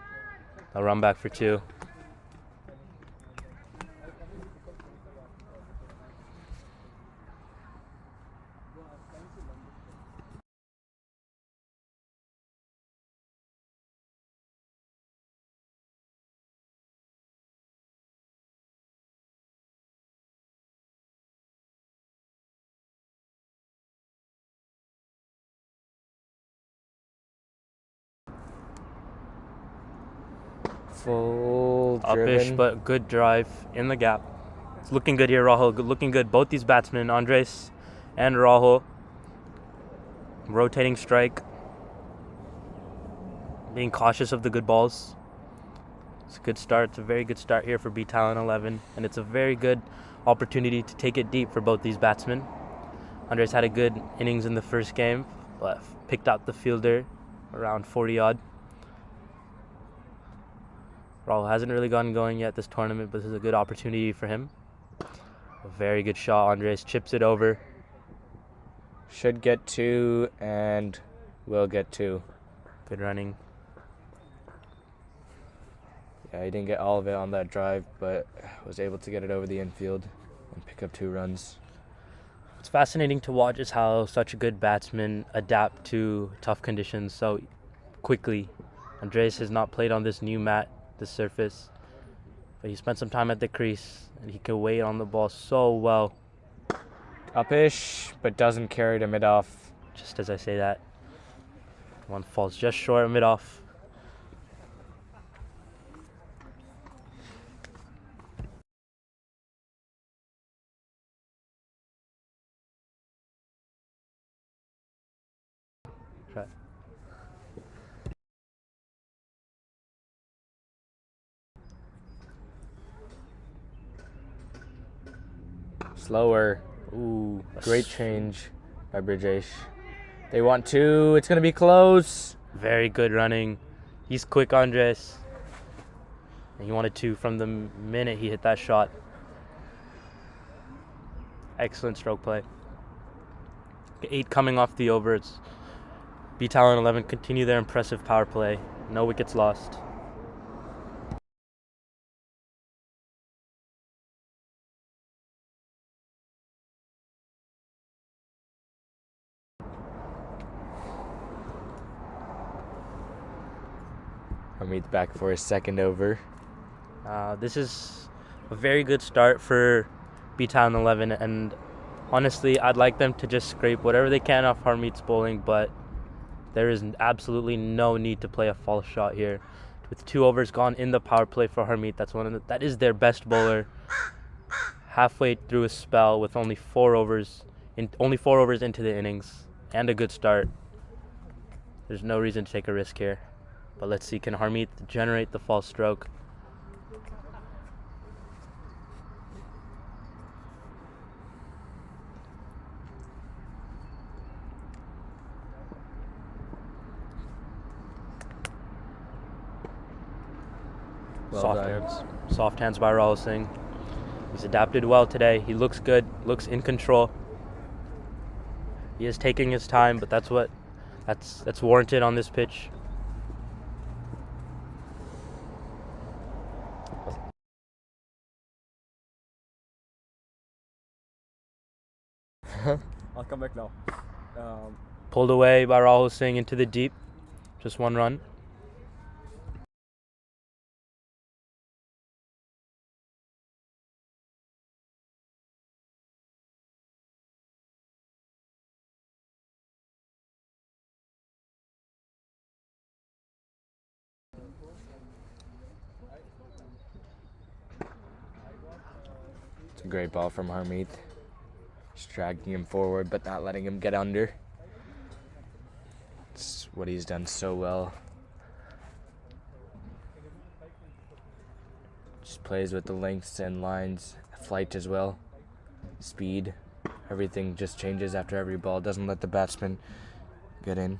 Speaker 6: They'll run back for 2.
Speaker 5: full
Speaker 6: Upish,
Speaker 5: driven.
Speaker 6: but good drive in the gap. It's looking good here, Rahul. Looking good. Both these batsmen, Andres and Rahul. Rotating strike. Being cautious of the good balls. It's a good start. It's a very good start here for B Talent 11. And it's a very good opportunity to take it deep for both these batsmen. Andres had a good innings in the first game, but picked out the fielder around 40 odd. Rahul hasn't really gotten going yet this tournament, but this is a good opportunity for him. A very good shot. Andres chips it over.
Speaker 5: Should get 2 and will get 2.
Speaker 6: Good running.
Speaker 5: Yeah, he didn't get all of it on that drive, but was able to get it over the infield and pick up 2 runs.
Speaker 6: What's fascinating to watch is how such a good batsman adapt to tough conditions so quickly. Andres has not played on this new mat, this surface, but he spent some time at the crease and he can wait on the ball so well.
Speaker 5: Upish, but doesn't carry to mid-off.
Speaker 6: Just as I say that, one falls just short of mid-off. Try.
Speaker 5: Slower.
Speaker 6: Ooh,
Speaker 5: Great change by Brijesh. They want 2. It's going to be close.
Speaker 6: very good running. He's quick, Andres. And he wanted 2 from the minute he hit that shot. Excellent stroke play. 8 coming off the overs. B Talent 11 continue their impressive power play. No wickets lost.
Speaker 5: Harmeet back for his second over.
Speaker 6: This is a very good start for B Talent 11, and honestly, I'd like them to just scrape whatever they can off Harmeet's bowling, but there is absolutely no need to play a false shot here. With 2 overs gone in the power play for Harmeet, that is their best bowler. Halfway through a spell with only 4 overs into the innings and a good start. There's no reason to take a risk here. But let's see, can Harmeet generate the false stroke?
Speaker 5: Well
Speaker 6: Soft
Speaker 5: done.
Speaker 6: hands. Soft hands by Rahul Singh. He's adapted well today. He looks good, looks in control. He is taking his time, but that's warranted on this pitch.
Speaker 3: I'll come back now.
Speaker 6: Pulled away by Rahul Singh into the deep. Just 1 run.
Speaker 5: It's a great ball from Harmeet. Just dragging him forward, but not letting him get under. It's what he's done so well. Just plays with the lengths and lines, flight as well, speed. Everything just changes after every ball. Doesn't let the batsman get in.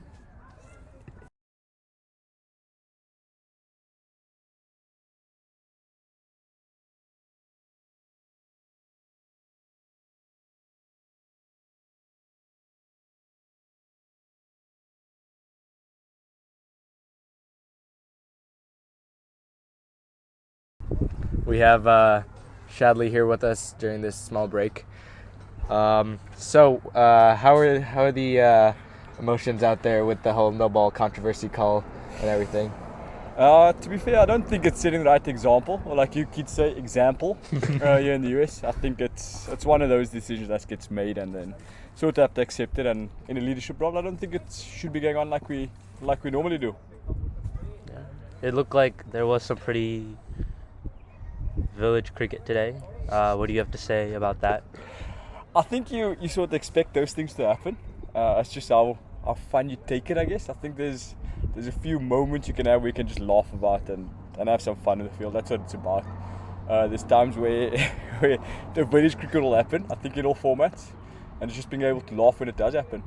Speaker 5: We have Shadley here with us during this small break. How are the emotions out there with the whole no ball controversy call and everything?
Speaker 7: To be fair, I don't think it's setting the right example, or like you kids say, example here in the US. I think it's one of those decisions that gets made and then sort of have to accept it. And in a leadership role, I don't think it should be going on like we normally do.
Speaker 6: It looked like there was some pretty village cricket today. What do you have to say about that?
Speaker 7: I think you sort of expect those things to happen. It's just how fun you take it, I guess. I think there's a few moments you can have where you can just laugh about and have some fun in the field. That's what it's about. There's times where the village cricket will happen, I think in all formats, and it's just being able to laugh when it does happen.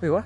Speaker 1: Wait, what?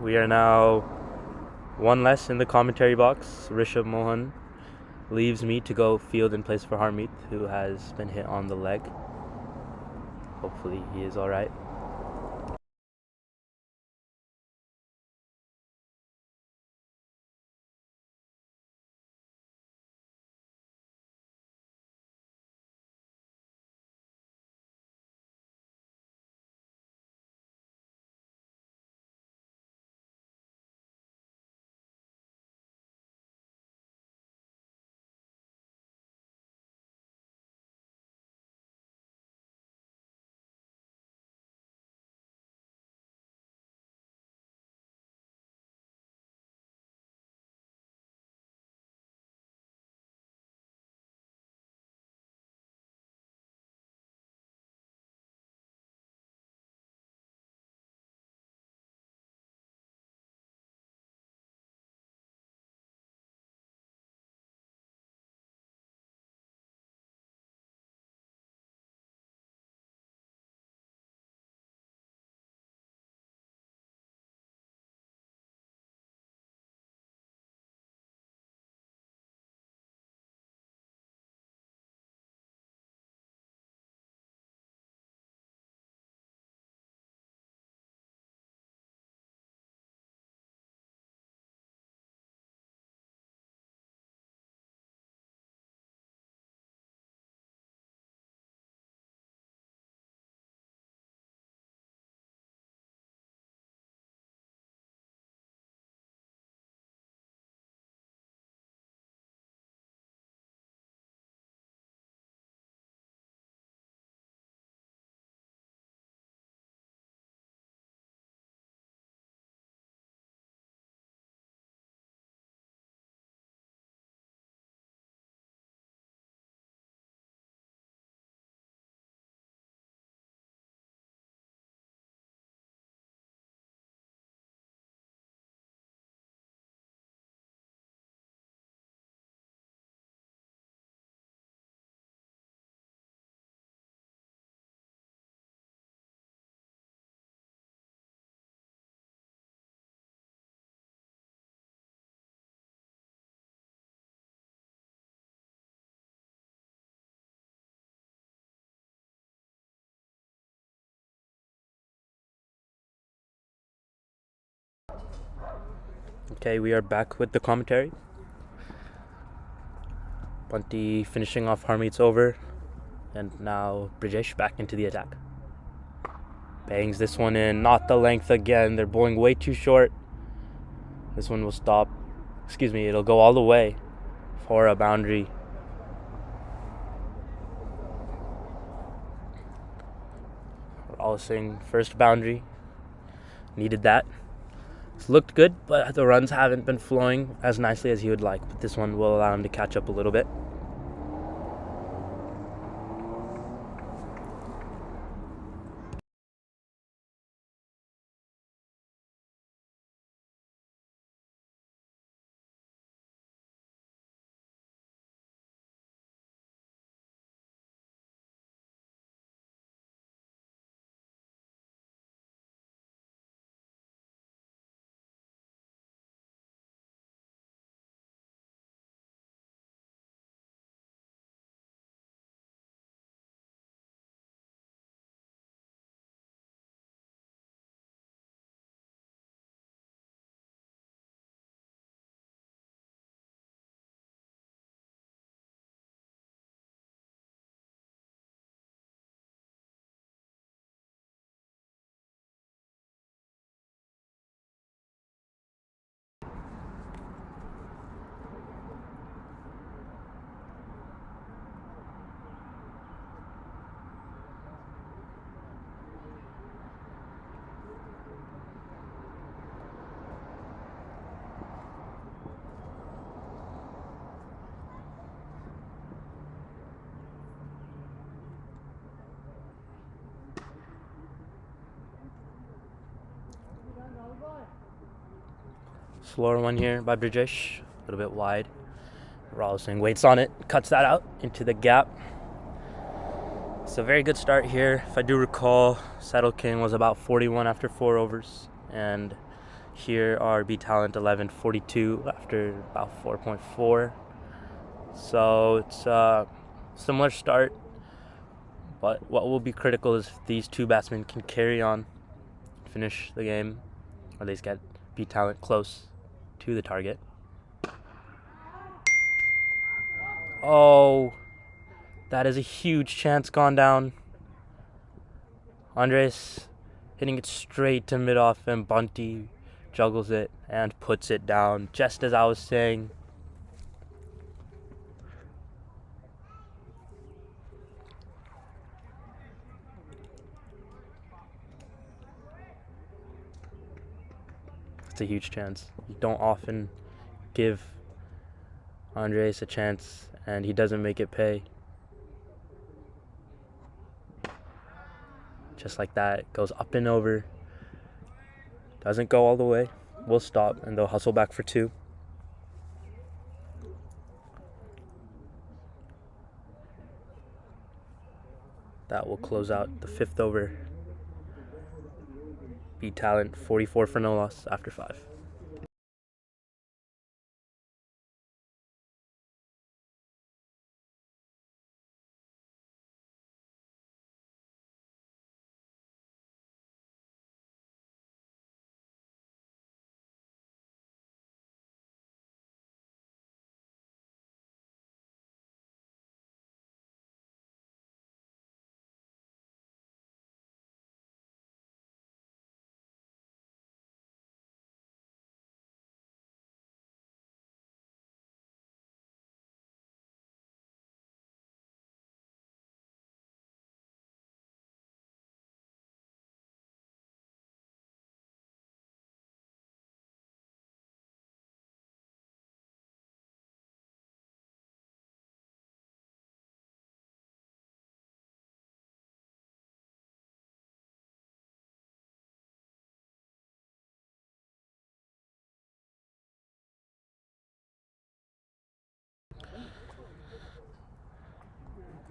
Speaker 6: We are now one less in the commentary box. Rishabh Mohan leaves me to go field in place for Harmeet, who has been hit on the leg. Hopefully he is alright. Okay, we are back with the commentary. Bunty finishing off Harmeet's over, and now Brijesh back into the attack. Bangs this one in, not the length again. They're bowling way too short. This one will stop. Excuse me, it'll go all the way for a boundary. We're all saying first boundary. Needed that. It's looked good, but the runs haven't been flowing as nicely as he would like. But this one will allow him to catch up a little bit. Slower one here by Brijesh. A little bit wide. Rahul Singh waits on it, cuts that out into the gap. It's a very good start here. If I do recall, SettleKing was about 41 after 4 overs. And here are B Talent 11, 42 after about 4.4. So it's a similar start. But what will be critical is if these two batsmen can carry on, finish the game, or at least get B Talent close to the target. Oh, that is a huge chance gone down. Andres hitting it straight to mid-off, and Bunty juggles it and puts it down, just as I was saying. It's a huge chance. You don't often give Andres a chance, and he doesn't make it pay. Just like that, it goes up and over. Doesn't go all the way. We'll stop, and they'll hustle back for 2. That will close out the 5th over. B Talent 44 for no loss after 5.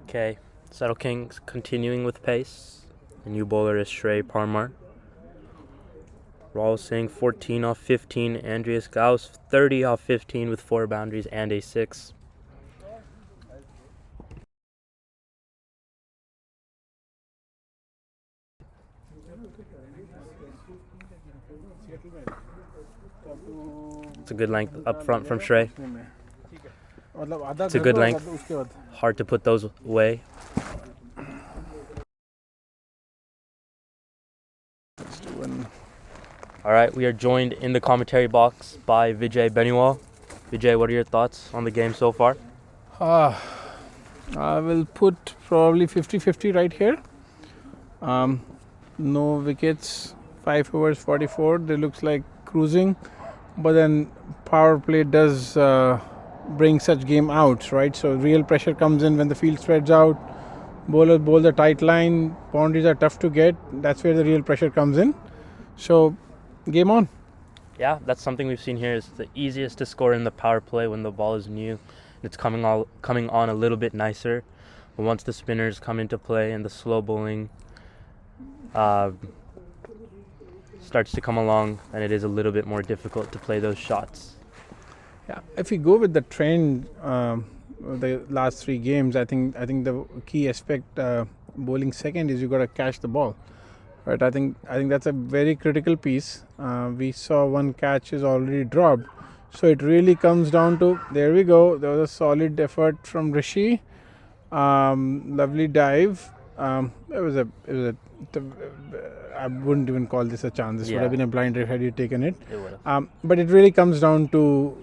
Speaker 6: Okay, SettleKing's continuing with pace. The new bowler is Shrey Parmar. Rahul Singh 14 off 15. Andreas Gauss 30 off 15 with 4 boundaries and a 6. It's a good length up front from Shrey. It's a good length. Hard to put those away. All right, we are joined in the commentary box by Vijay Beniwal. Vijay, what are your thoughts on the game so far?
Speaker 8: I will put probably 50-50 right here. No wickets, 5 overs, 44. They looks like cruising, but then power play does bring such game outs, right? So real pressure comes in when the field spreads out. Bowlers bowl the tight line. Boundaries are tough to get. That's where the real pressure comes in. So game on.
Speaker 6: Yeah, that's something we've seen here. It's the easiest to score in the power play when the ball is new. It's coming on a little bit nicer. But once the spinners come into play and the slow bowling starts to come along, then it is a little bit more difficult to play those shots.
Speaker 8: Yeah, if you go with the trend, the last 3 games, I think the key aspect bowling second is you got to catch the ball. Right, I think that's a very critical piece. We saw 1 catch is already dropped, so it really comes down to, there we go. There was a solid effort from Rishi. Lovely dive. It was a I wouldn't even call this a chance. This would have been a blind had you taken it.
Speaker 6: It would have.
Speaker 8: But it really comes down to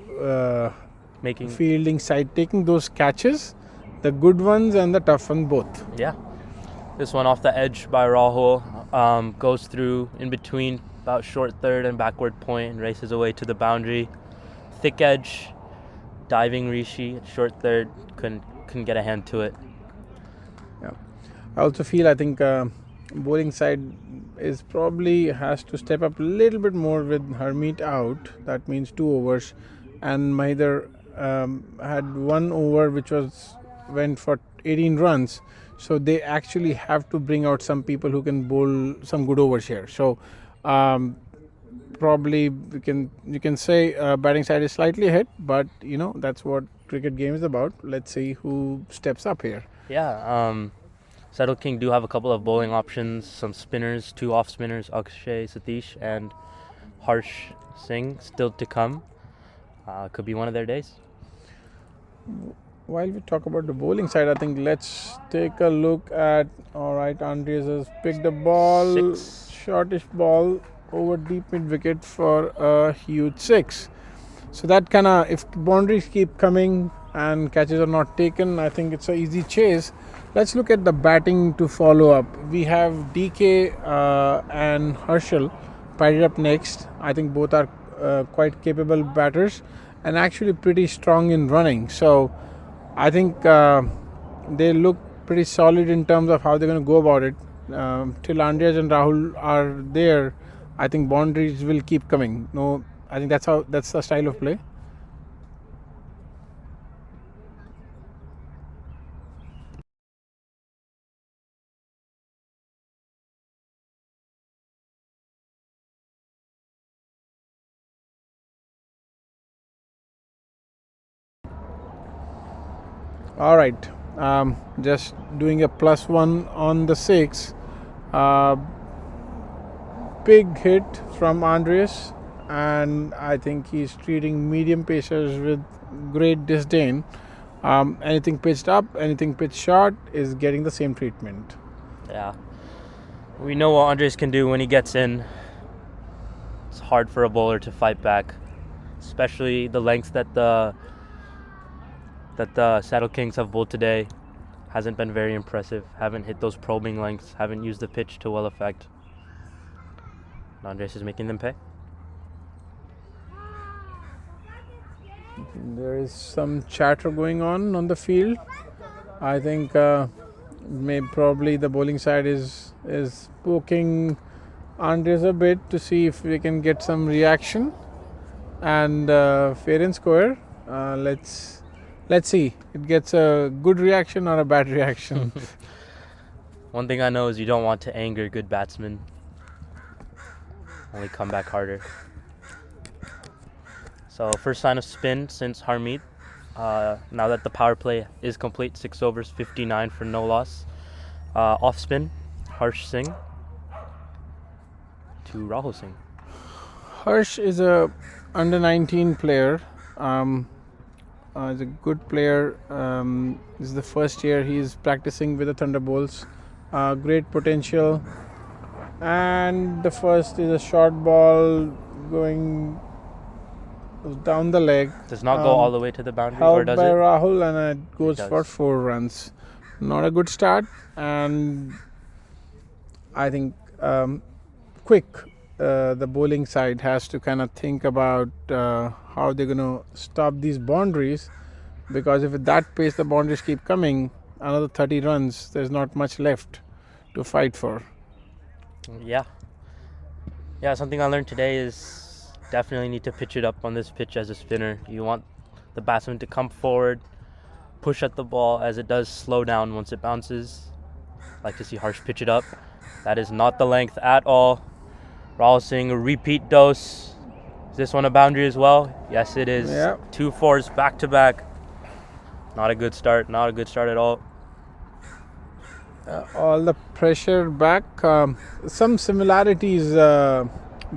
Speaker 6: Making
Speaker 8: fielding side, taking those catches, the good ones and the tough ones both.
Speaker 6: Yeah. This one off the edge by Rahul goes through in between about short third and backward point and races away to the boundary. Thick edge, diving Rishi at short third, couldn't get a hand to it.
Speaker 8: Yeah, I also feel, I think bowling side is probably has to step up a little bit more with Harmeet out. That means 2 overs, and Mahidar had 1 over which went for 18 runs. So they actually have to bring out some people who can bowl some good overs here. So probably you can say batting side is slightly ahead, but that's what cricket game is about. Let's see who steps up here.
Speaker 6: Yeah, SettleKing do have a couple of bowling options, some spinners, 2 off spinners, Akshay Satish and Harsh Singh still to come. Could be one of their days.
Speaker 8: While we talk about the bowling side, I think let's take a look at. All right, Andreas has picked a ball,
Speaker 6: 6.
Speaker 8: shortish ball over deep mid wicket for a huge 6. So that kind of, if boundaries keep coming and catches are not taken, I think it's an easy chase. Let's look at the batting to follow up. We have DK and Harshal paired up next. I think both are quite capable batters and actually pretty strong in running. So I think they look pretty solid in terms of how they're going to go about it. Till Andreas and Rahul are there, I think boundaries will keep coming. No, I think that's the style of play. All right, just doing a +1 on the 6. Big hit from Andreas, and I think he's treating medium pacers with great disdain. Anything pitched up, anything pitched short is getting the same treatment.
Speaker 6: Yeah, we know what Andres can do when he gets in. It's hard for a bowler to fight back, especially the length that the SettleKings have bowled today hasn't been very impressive. Haven't hit those probing lengths, haven't used the pitch to well effect. Andres is making them pay.
Speaker 8: There is some chatter going on the field. I think probably the bowling side is poking Andres a bit to see if we can get some reaction and fair and square. Let's see. It gets a good reaction or a bad reaction.
Speaker 6: One thing I know is you don't want to anger good batsmen. Only come back harder. So first sign of spin since Harmeet. Now that the power play is complete, 6 overs, 59 for no loss. Off spin, Harsh Singh to Rahul Singh.
Speaker 8: Harsh is a under 19 player. He's a good player. This is the first year he's practicing with the Thunderbolts. Great potential. And the first is a short ball going down the leg.
Speaker 6: Does not go all the way to the boundary, or
Speaker 8: Held
Speaker 6: does
Speaker 8: by
Speaker 6: it?
Speaker 8: Rahul, and it goes
Speaker 6: does.
Speaker 8: for 4 runs. Not a good start, and I think quick. The bowling side has to kind of think about how they're going to stop these boundaries, because if at that pace the boundaries keep coming, another 30 runs, there's not much left to fight for.
Speaker 6: Yeah, something I learned today is definitely need to pitch it up on this pitch as a spinner. You want the batsman to come forward, push at the ball, as it does slow down once it bounces. Like to see Harsh pitch it up. That is not the length at all. Rahul Singh, a repeat dose. Is this one a boundary as well? Yes, it is.
Speaker 8: Yeah.
Speaker 6: 2 4s back to back. Not a good start. Not a good start at all.
Speaker 8: All the pressure back. Some similarities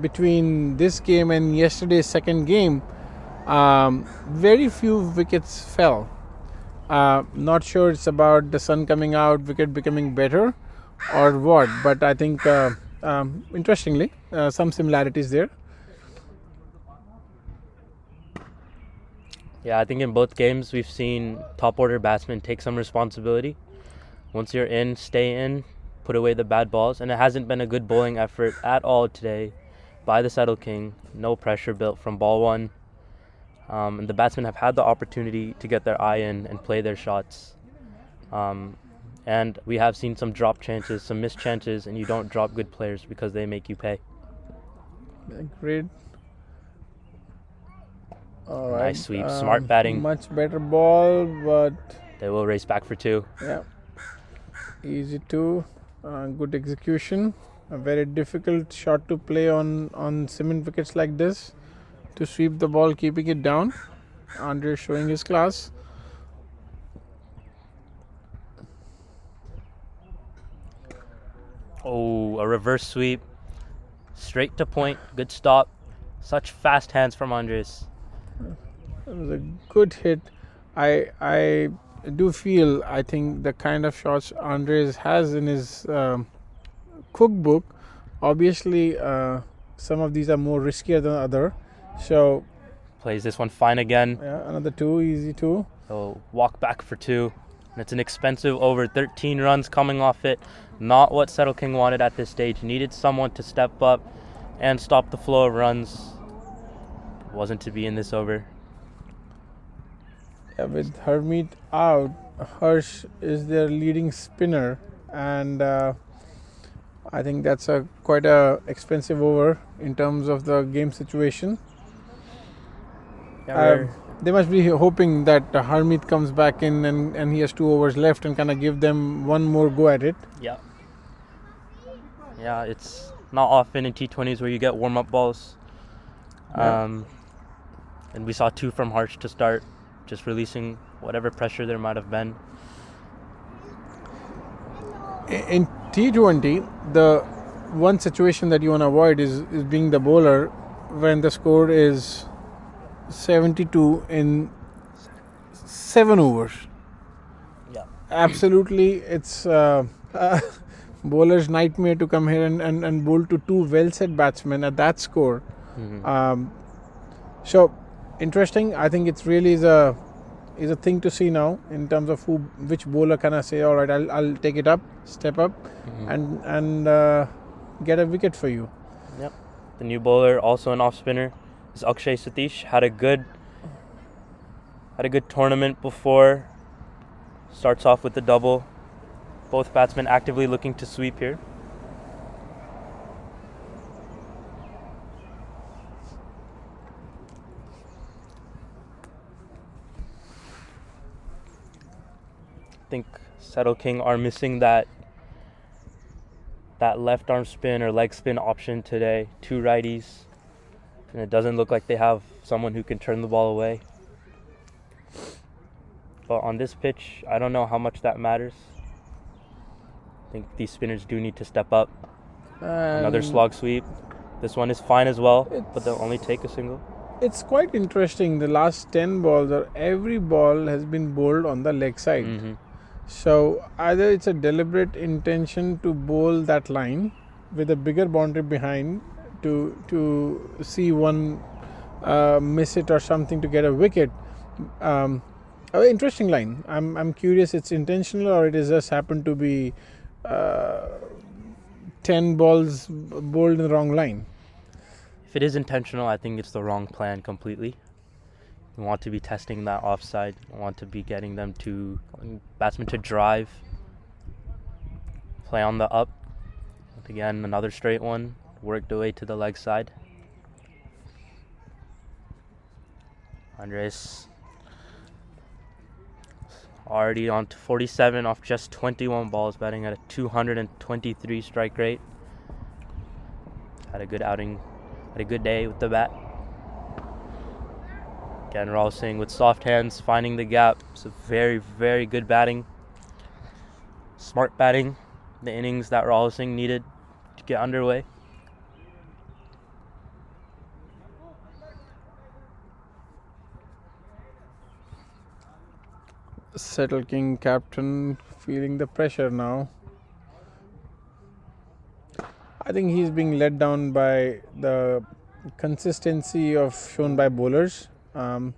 Speaker 8: between this game and yesterday's second game. Very few wickets fell. Not sure it's about the sun coming out, wicket becoming better, or what. But I think, interestingly, some similarities there.
Speaker 6: Yeah, I think in both games we've seen top order batsmen take some responsibility. Once you're in, stay in, put away the bad balls. And it hasn't been a good bowling effort at all today by the SettleKing. No pressure built from ball 1. And the batsmen have had the opportunity to get their eye in and play their shots. And we have seen some drop chances, some missed chances, and you don't drop good players because they make you pay.
Speaker 8: Great. All right.
Speaker 6: Nice sweep, smart batting.
Speaker 8: Much better ball, but
Speaker 6: They will race back for 2.
Speaker 8: yeah, easy two. Good execution. A very difficult shot to play on cement wickets like this. To sweep the ball, keeping it down. Andre showing his class.
Speaker 6: Oh, a reverse sweep. Straight to point. Good stop. Such fast hands from Andres.
Speaker 8: It was a good hit. I do feel, I think the kind of shots Andres has in his cookbook, obviously some of these are more riskier than other. So
Speaker 6: Plays this one fine again.
Speaker 8: yeah, another 2, easy 2.
Speaker 6: He'll walk back for 2. And it's an expensive over. 13 runs coming off it. Not what SettleKing wanted at this stage. Needed someone to step up and stop the flow of runs. Wasn't to be in this over.
Speaker 8: Yeah, with Hermit out, Harsh is their leading spinner, and I think that's quite a expensive over in terms of the game situation. They must be hoping that Hermit comes back in and he has 2 overs left and kind of give them one more go at it.
Speaker 6: Yeah. Yeah, it's not often in T20s where you get warm-up balls.
Speaker 8: Yeah.
Speaker 6: And we saw 2 from Harsh to start, just releasing whatever pressure there might have been.
Speaker 8: In T20, the one situation that you want to avoid is being the bowler when the score is 72 in 7 overs.
Speaker 6: Yeah.
Speaker 8: Absolutely, it's bowler's nightmare to come here and bowl to 2 well-set batsmen at that score.
Speaker 6: Mm-hmm.
Speaker 8: So interesting. I think it's really is a thing to see now in terms of which bowler can I say, all right, I'll take it up, step up, and get a wicket for you.
Speaker 6: Yep. The new bowler, also an off spinner, is Akshay Satish. Had a good tournament before. Starts off with the double. Both batsmen actively looking to sweep here. I think SettleKing are missing that left arm spin or leg spin option today. 2 righties, and it doesn't look like they have someone who can turn the ball away. But on this pitch, I don't know how much that matters. I think these spinners do need to step up. Another slog sweep. This one is fine as well, but they'll only take a single.
Speaker 8: It's quite interesting. The last 10 balls, or every ball has been bowled on the leg side.
Speaker 6: Mm-hmm.
Speaker 8: So either it's a deliberate intention to bowl that line with a bigger boundary behind to see one miss it or something to get a wicket. Interesting line. I'm curious. It's intentional or it is just happened to be 10 balls bowled in the wrong line.
Speaker 6: If it is intentional, I think it's the wrong plan completely. You want to be testing that offside. You want to be getting them to batsmen to drive, play on the up. Again, another straight one, worked away to the leg side. Andres already on to 47 off just 21 balls, batting at a 223 strike rate. Had a good outing, had a good day with the bat. Again, Rahul Singh with soft hands, finding the gap. So very, very good batting. Smart batting. The innings that Rahul Singh needed to get underway.
Speaker 8: SettleKing captain feeling the pressure now. I think he's being let down by the consistency shown by bowlers. I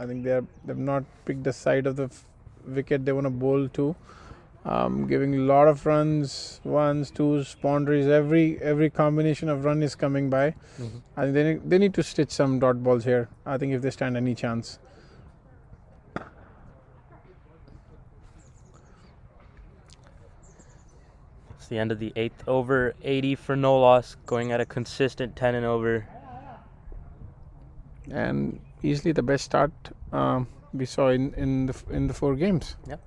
Speaker 8: think they've not picked the side of the wicket they want to bowl to. Giving a lot of runs, 1s, 2s, boundaries. Every combination of run is coming by.
Speaker 6: Mm-hmm.
Speaker 8: I think they need to stitch some dot balls here. I think if they stand any chance.
Speaker 6: the end of the 8th over. 80 for no loss, going at a consistent 10 and over.
Speaker 8: And easily the best start we saw in the 4 games.
Speaker 6: Yep.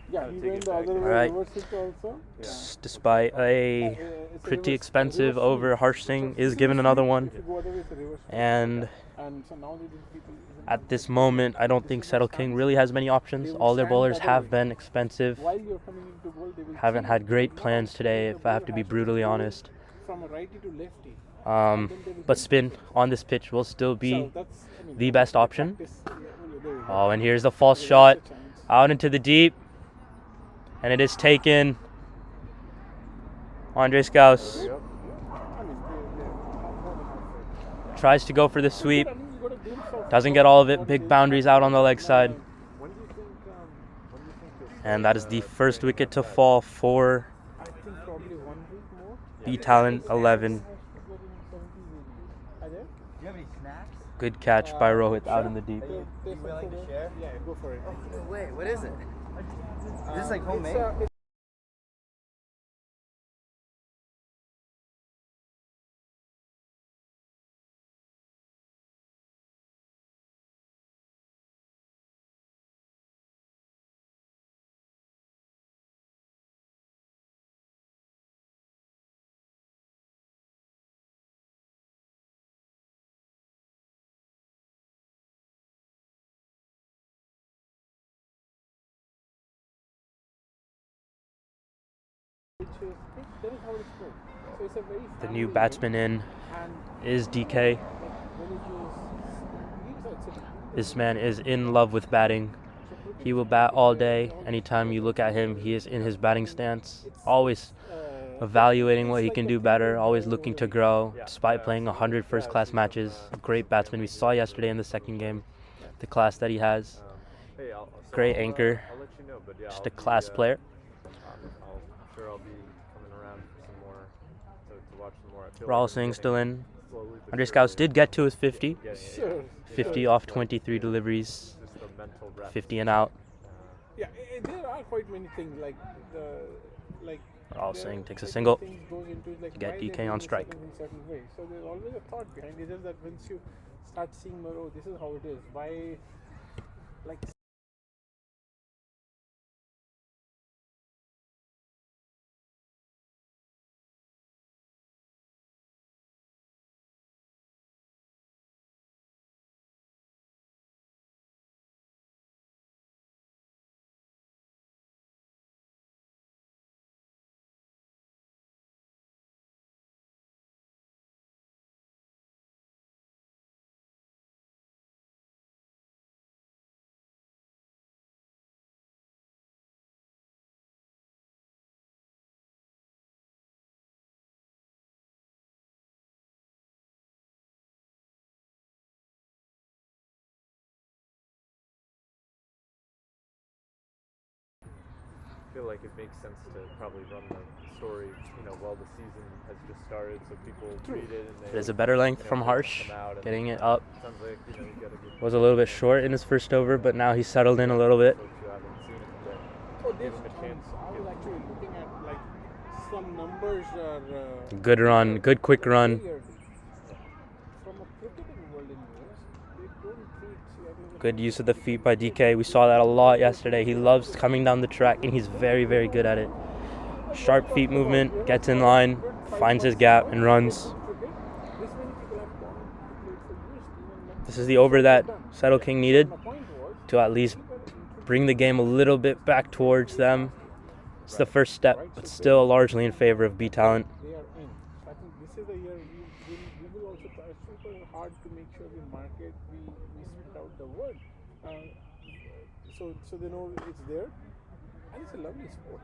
Speaker 8: Yeah, he went the other way.
Speaker 6: Alright.
Speaker 8: Reverse it also.
Speaker 6: Despite a pretty expensive over, Harsh Singh is given another one. And
Speaker 8: so now they did people.
Speaker 6: at this moment, I don't think SettleKing really has many options. All their bowlers have been expensive.
Speaker 8: While you're coming into ball, they will
Speaker 6: Haven't had great plans today, if I have to be brutally honest.
Speaker 8: from a righty to lefty.
Speaker 6: But spin on this pitch will still be the best option. Oh, and here's the false shot out into the deep. And it is taken. Andre Scouse tries to go for the sweep. Doesn't get all of it. Big boundaries out on the leg side. And that is the first wicket to fall for the Talent 11. Good catch by Rohit out in the deep.
Speaker 8: Yeah, go for it.
Speaker 1: Wait, what is it? Is this like homemade?
Speaker 6: The new batsman in is DK. This man is in love with batting. He will bat all day. Anytime you look at him, he is in his batting stance, always evaluating what he can do better, always looking to grow, despite playing 100 first-class matches. A great batsman. We saw yesterday in the second game the class that he has. Great anchor, just a class player. Rahul Singh still in. Andre Scouse did get to his 50. 50 off 23 deliveries. 50 and out.
Speaker 8: Yeah, there are quite many things
Speaker 6: Rahul Singh takes a single to get DK on strike.
Speaker 8: So there's always a thought behind it. It's just that once you start seeing more, oh, this is how it is. Why, like.
Speaker 9: I feel like it makes sense to probably run the story, while the season has just started, so people read it and
Speaker 6: It is a better length from Harsh, getting it up.
Speaker 9: Sounds like you got a good
Speaker 6: Was a little bit short in his first over, but now he's settled in a little bit.
Speaker 9: folks who haven't seen it yet.
Speaker 8: Oh,
Speaker 9: Give
Speaker 8: there's
Speaker 9: him a chance.
Speaker 8: I was actually looking at like some numbers are
Speaker 6: Good run, good quick run.
Speaker 8: clearly. From a cricketing world in US, they don't treat
Speaker 6: Good use of the feet by DK. We saw that a lot yesterday. He loves coming down the track, and he's very, very good at it. Sharp feet movement, gets in line, finds his gap, and runs.
Speaker 8: this many people have gone to play for years.
Speaker 6: This is the over that SettleKing needed
Speaker 8: My point was
Speaker 6: to at least bring the game a little bit back towards them. It's the first step, but still largely in favor of B Talent.
Speaker 8: They are in. So I think this is the year we will also try super hard to make sure we market, we spit out the word, so they know it's there, and it's a lovely sport.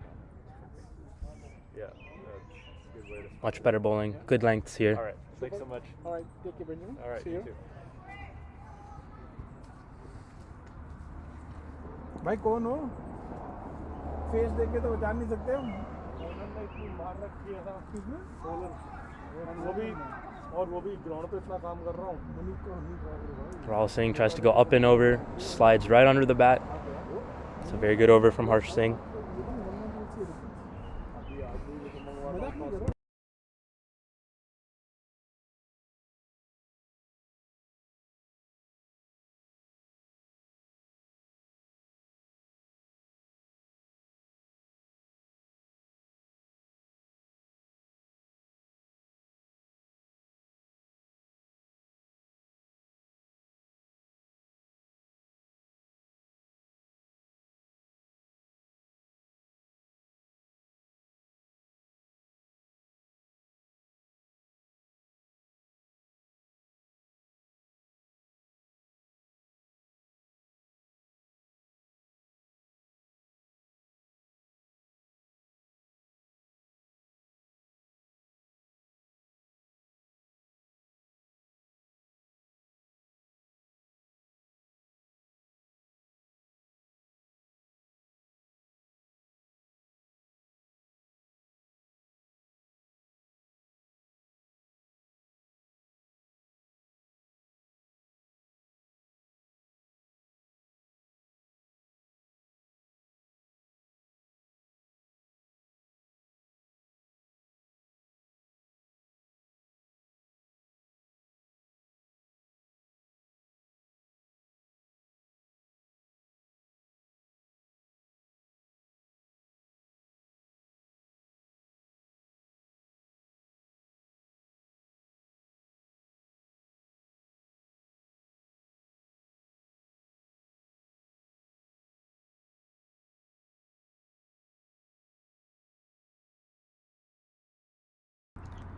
Speaker 9: Yeah, that's a good way to.
Speaker 6: Much better bowling, good lengths here.
Speaker 9: All right, thanks so much.
Speaker 8: All right, take care, Benjamin.
Speaker 9: All right,
Speaker 8: See
Speaker 9: you
Speaker 8: you.
Speaker 9: too.
Speaker 8: भाई कौन हो? Face देख के तो जान नहीं सकते हम। मार रखी है ना बॉलर और वो भी ग्राउंड पे इतना काम कर रहा हूँ।
Speaker 6: Rahul Singh tries to go up and over, slides right under the bat. It's a very good over from Harsh Singh.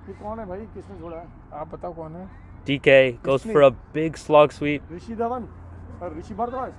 Speaker 8: ये कौन है भाई? किसने छोड़ा है? आप बताओ कौन है?
Speaker 6: DK goes for a big slog sweep.
Speaker 8: ऋषि धवन और ऋषि Bhardwaj.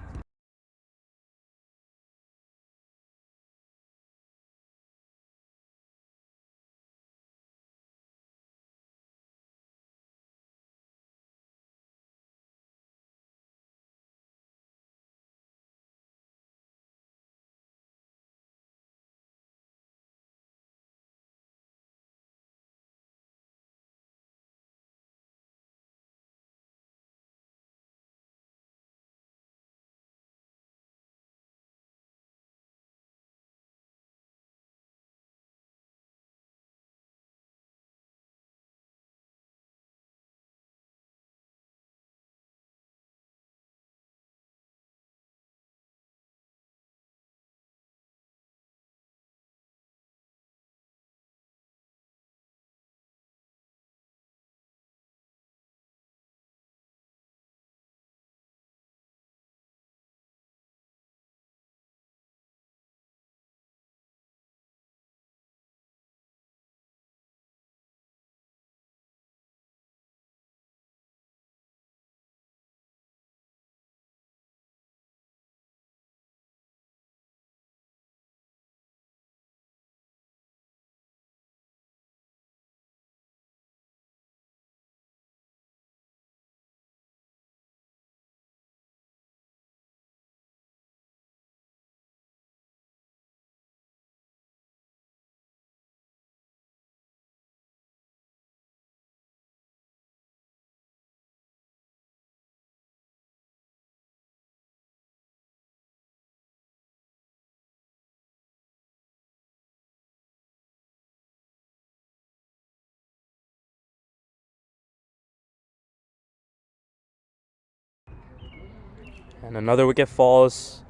Speaker 6: And another wicket falls.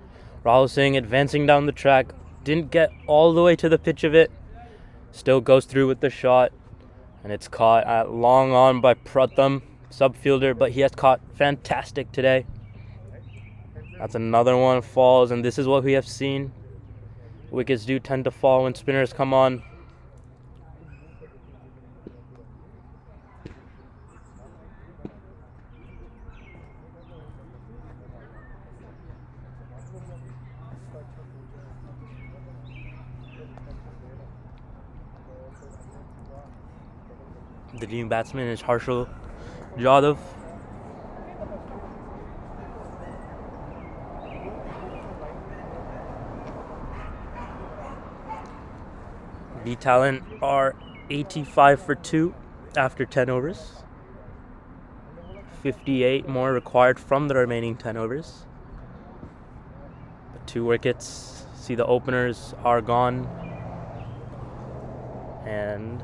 Speaker 6: Rahul Singh advancing down the track. Didn't get all the way to the pitch of it. Still goes through with the shot. And it's caught at long on by Pratham, subfielder, but he has caught fantastic today. That's another one falls, and this is what we have seen. Wickets do tend to fall when spinners come on. The new batsman is Harshal Jadhav. The talent are 85 for 2 after 10 overs. 58 more required from the remaining 10 overs. The 2 wickets. See, the openers are gone. And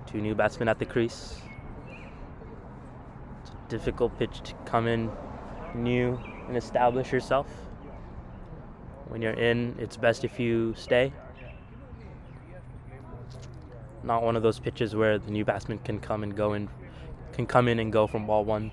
Speaker 6: 2 new batsmen at the crease. It's a difficult pitch to come in new and establish yourself. When you're in, it's best if you stay. Not one of those pitches where the new batsman can come in and go from ball 1.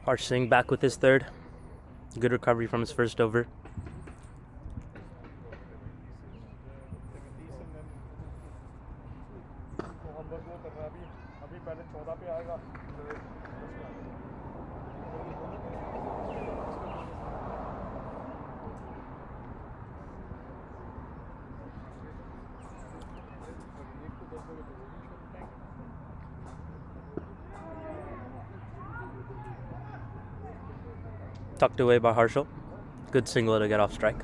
Speaker 6: Harsh Singh back with his third. Good recovery from his first over. Tucked away by Harshal. Good single to get off strike.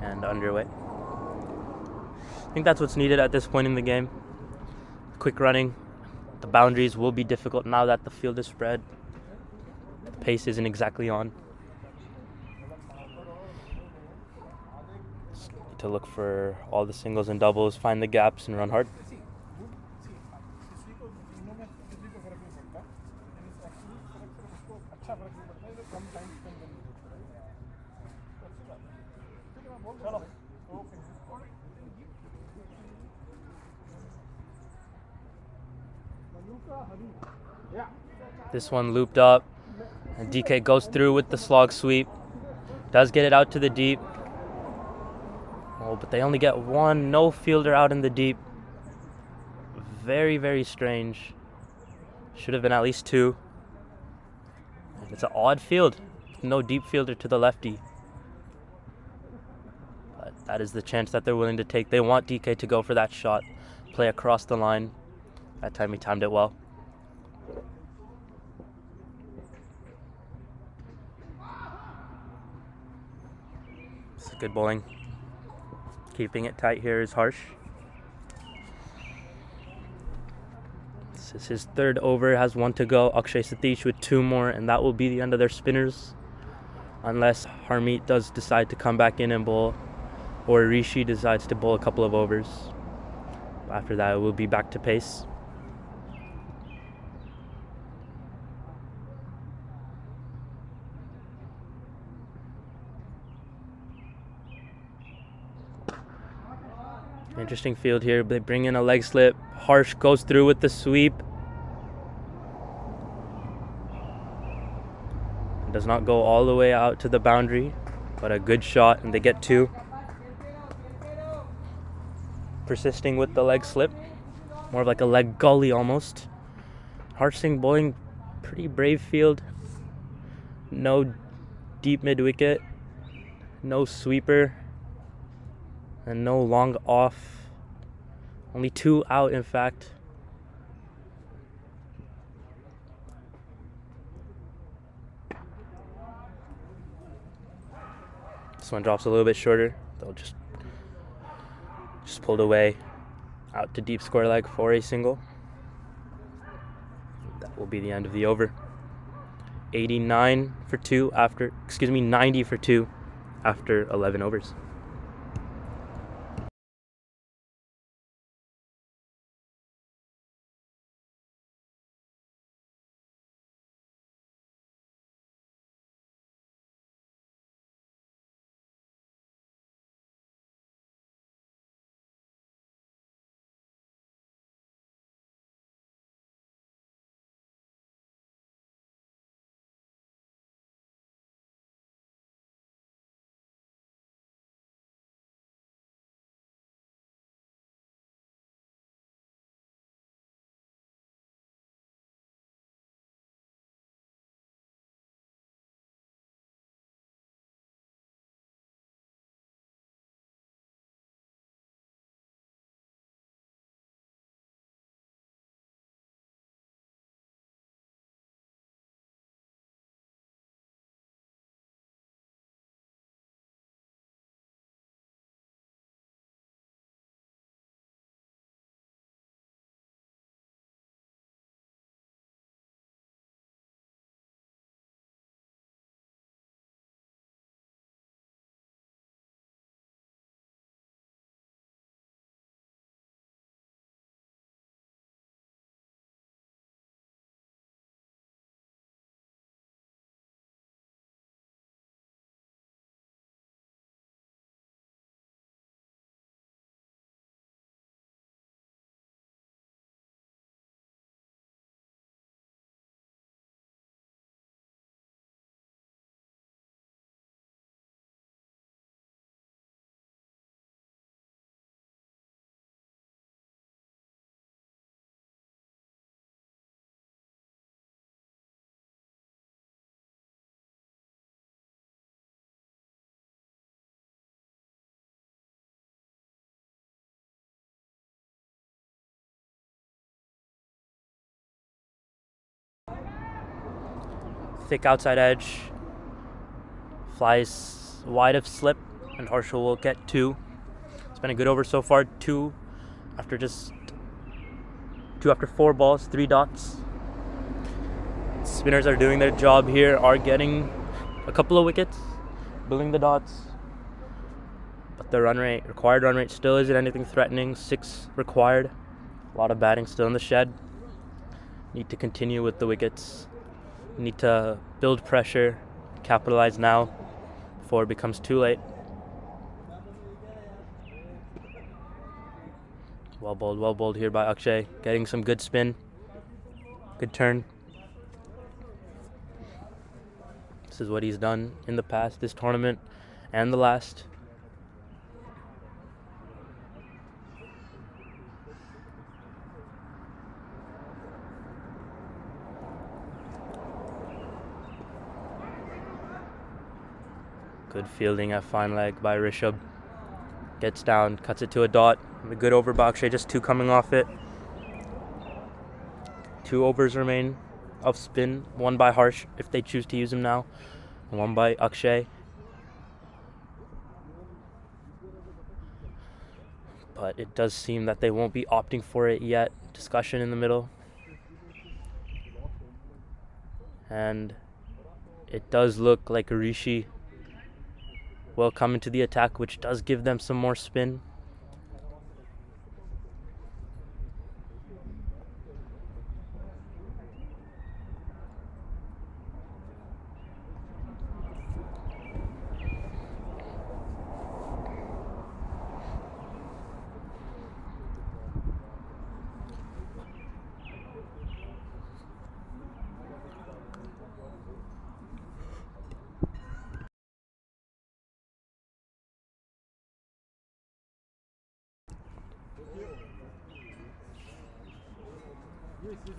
Speaker 6: And underway. I think that's what's needed at this point in the game. Quick running. The boundaries will be difficult now that the field is spread. The pace isn't exactly on. Just need to look for all the singles and doubles, find the gaps, and run hard. This one looped up, and DK goes through with the slog sweep. Does get it out to the deep. Oh, but they only get one. No fielder out in the deep. Very, very strange. Should have been at least 2. It's an odd field. No deep fielder to the lefty. But that is the chance that they're willing to take. They want DK to go for that shot. Play across the line. That time he timed it well. It's good bowling. Keeping it tight here is Harsh. This is his third over, has 1 to go. Akshay Satish with 2 more, and that will be the end of their spinners. Unless Harmeet does decide to come back in and bowl, or Rishi decides to bowl a couple of overs. After that, we'll be back to pace. Interesting field here. They bring in a leg slip. Harsh goes through with the sweep. Does not go all the way out to the boundary, but a good shot, and they get 2. Persisting with the leg slip. More of like a leg gully almost. Harsh Singh bowling pretty brave field. No deep mid wicket. No sweeper. And no long off. Only 2 out, in fact. This one drops a little bit shorter. They'll just pulled away out to deep square leg for a single. That will be the end of the over. 90 for 2 after 11 overs. Thick outside edge, flies wide of slip, and Harshal will get 2. It's been a good over so far. 2 after 4 balls, 3 dots. Spinners are doing their job here, are getting a couple of wickets, building the dots. But the required run rate still isn't anything threatening. 6 required. A lot of batting still in the shed. Need to continue with the wickets. Need to build pressure, capitalize now before it becomes too late. Well bowled here by Akshay, getting some good spin, good turn. This is what he's done in the past, this tournament and the last. Good fielding at fine leg by Rishabh. Gets down, cuts it to a dot. A good over by Akshay, just 2 coming off it. 2 overs remain of spin. 1 by Harsh, if they choose to use him now. And 1 by Akshay. But it does seem that they won't be opting for it yet. Discussion in the middle. And it does look like Rishi will come into the attack, which does give them some more spin.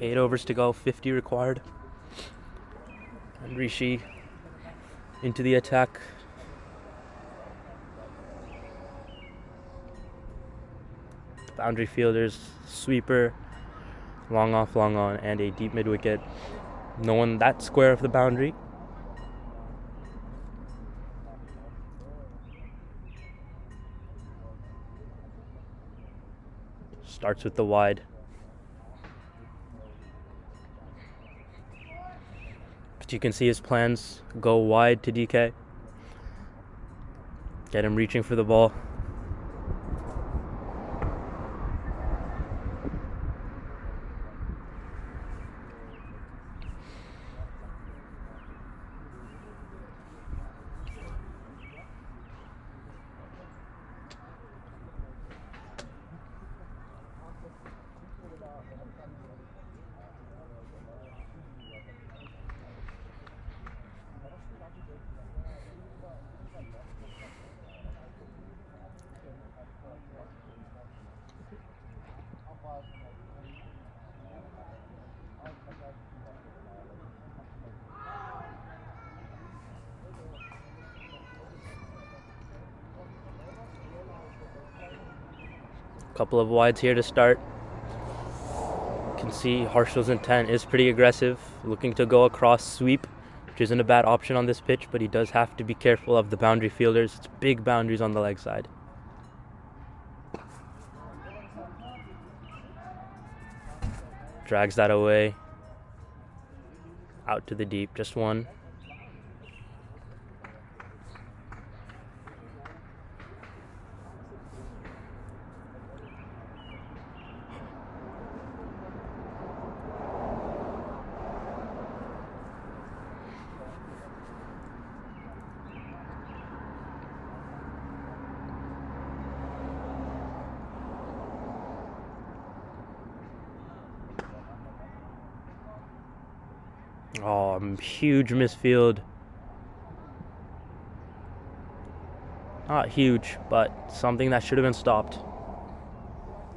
Speaker 6: Eight overs to go, 50 required. And Rishi into the attack. Boundary fielders, sweeper, long off, long on, and a deep mid wicket. No one that square of the boundary. Starts with the wide. But you can see his plans go wide to DK. Get him reaching for the ball. Couple of wides here to start. You can see Harshil's intent is pretty aggressive, looking to go across sweep, which isn't a bad option on this pitch, but he does have to be careful of the boundary fielders. It's big boundaries on the leg side. Drags that away. Out to the deep, just one. Oh, huge misfield. Not huge, but something that should have been stopped.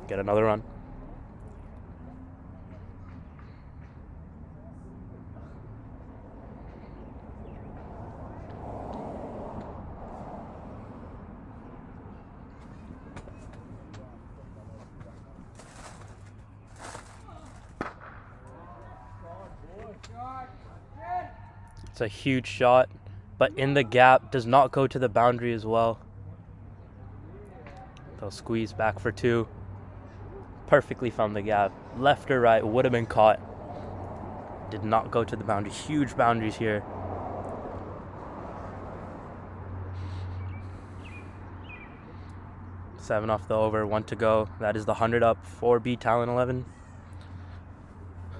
Speaker 6: Get another run. It's a huge shot, but in the gap, does not go to the boundary as well. They'll squeeze back for two. Perfectly found the gap. Left or right, would have been caught. Did not go to the boundary. Huge boundaries here. Seven off the over, one to go. That is the 100 up for B Talent 11.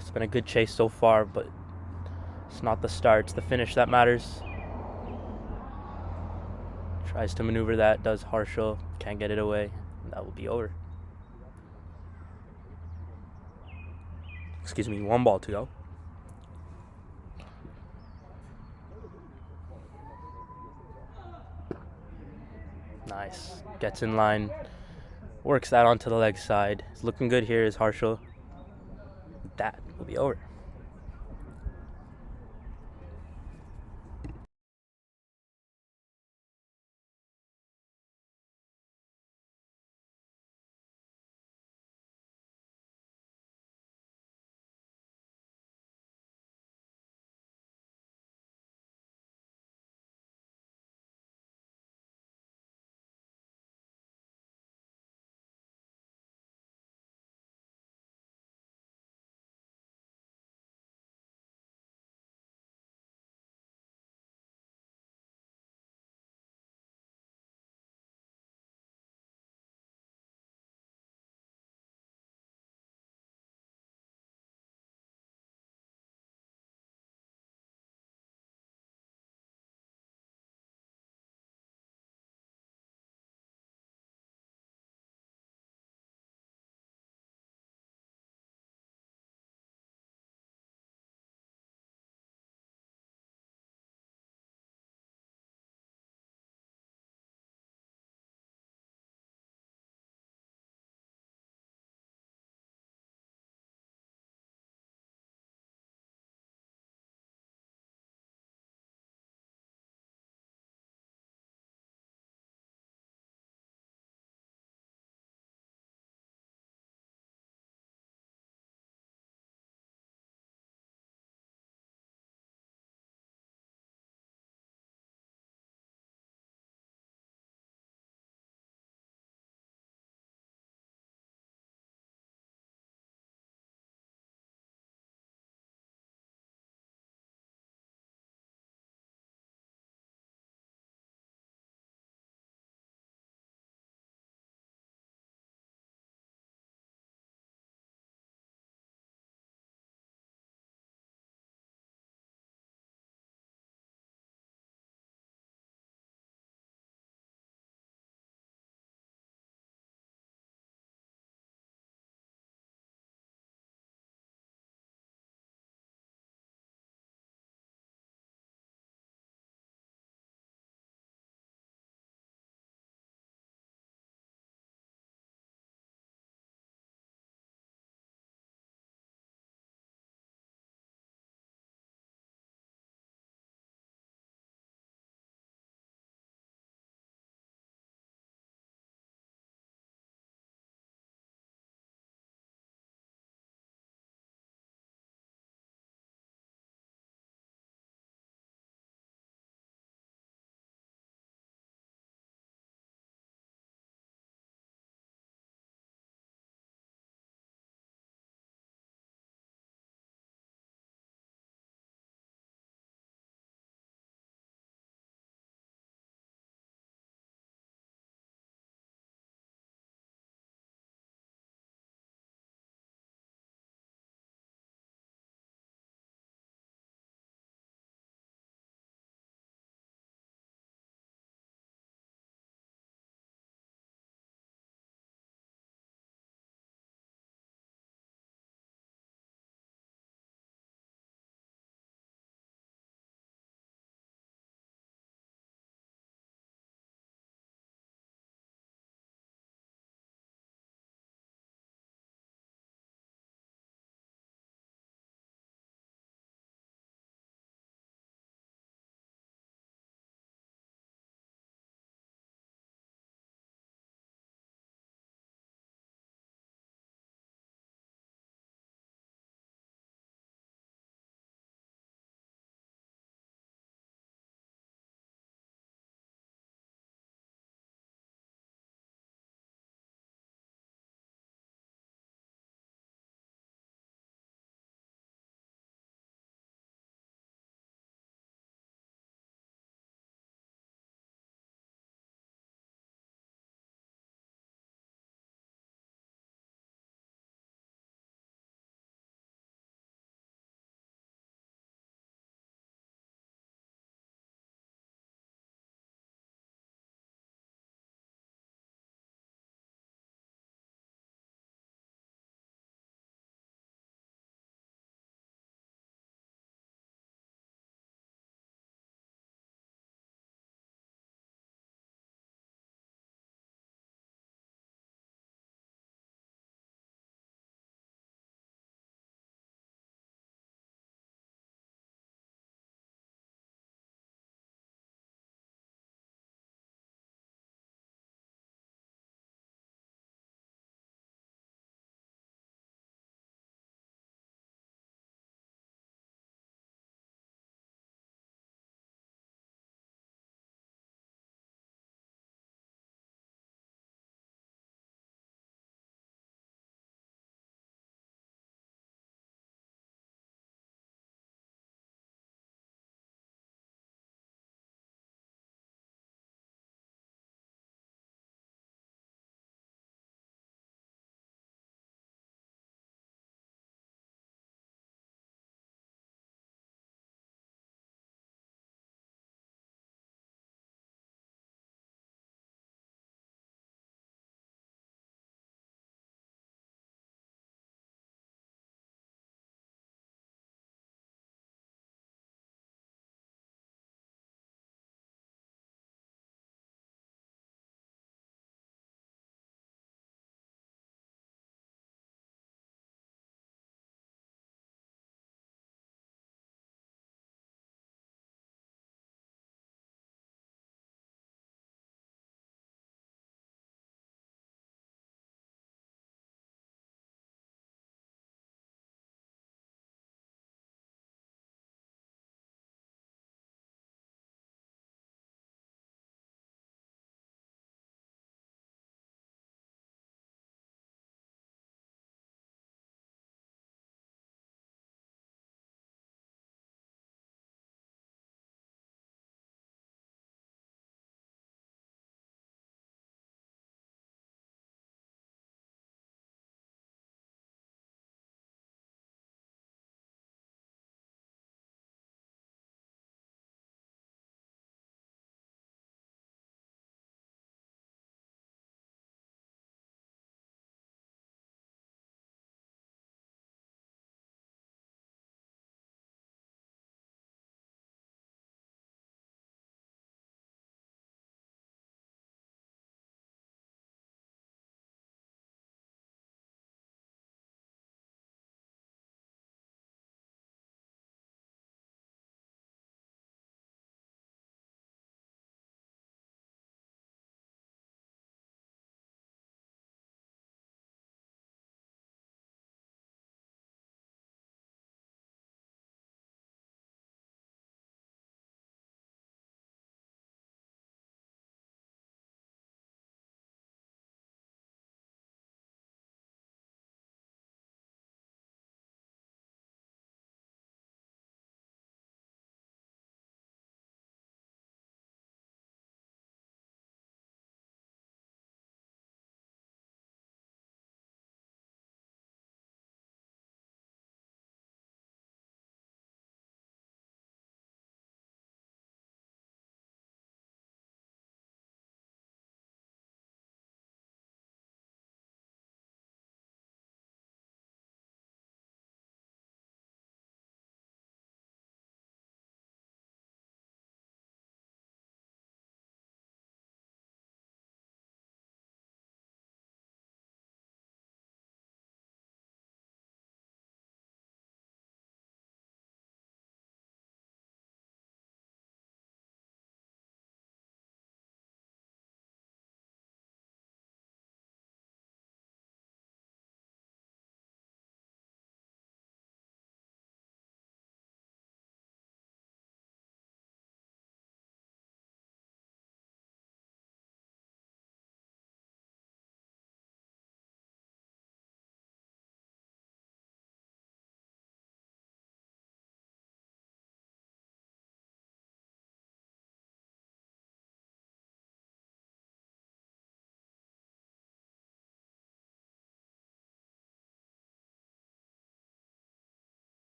Speaker 6: It's been a good chase so far, but it's not the start, it's the finish that matters. Tries to maneuver that, does Harshil, can't get it away. That will be over. Excuse me, one ball to go. Nice, gets in line, works that onto the leg side. It's looking good here is Harshil. That will be over.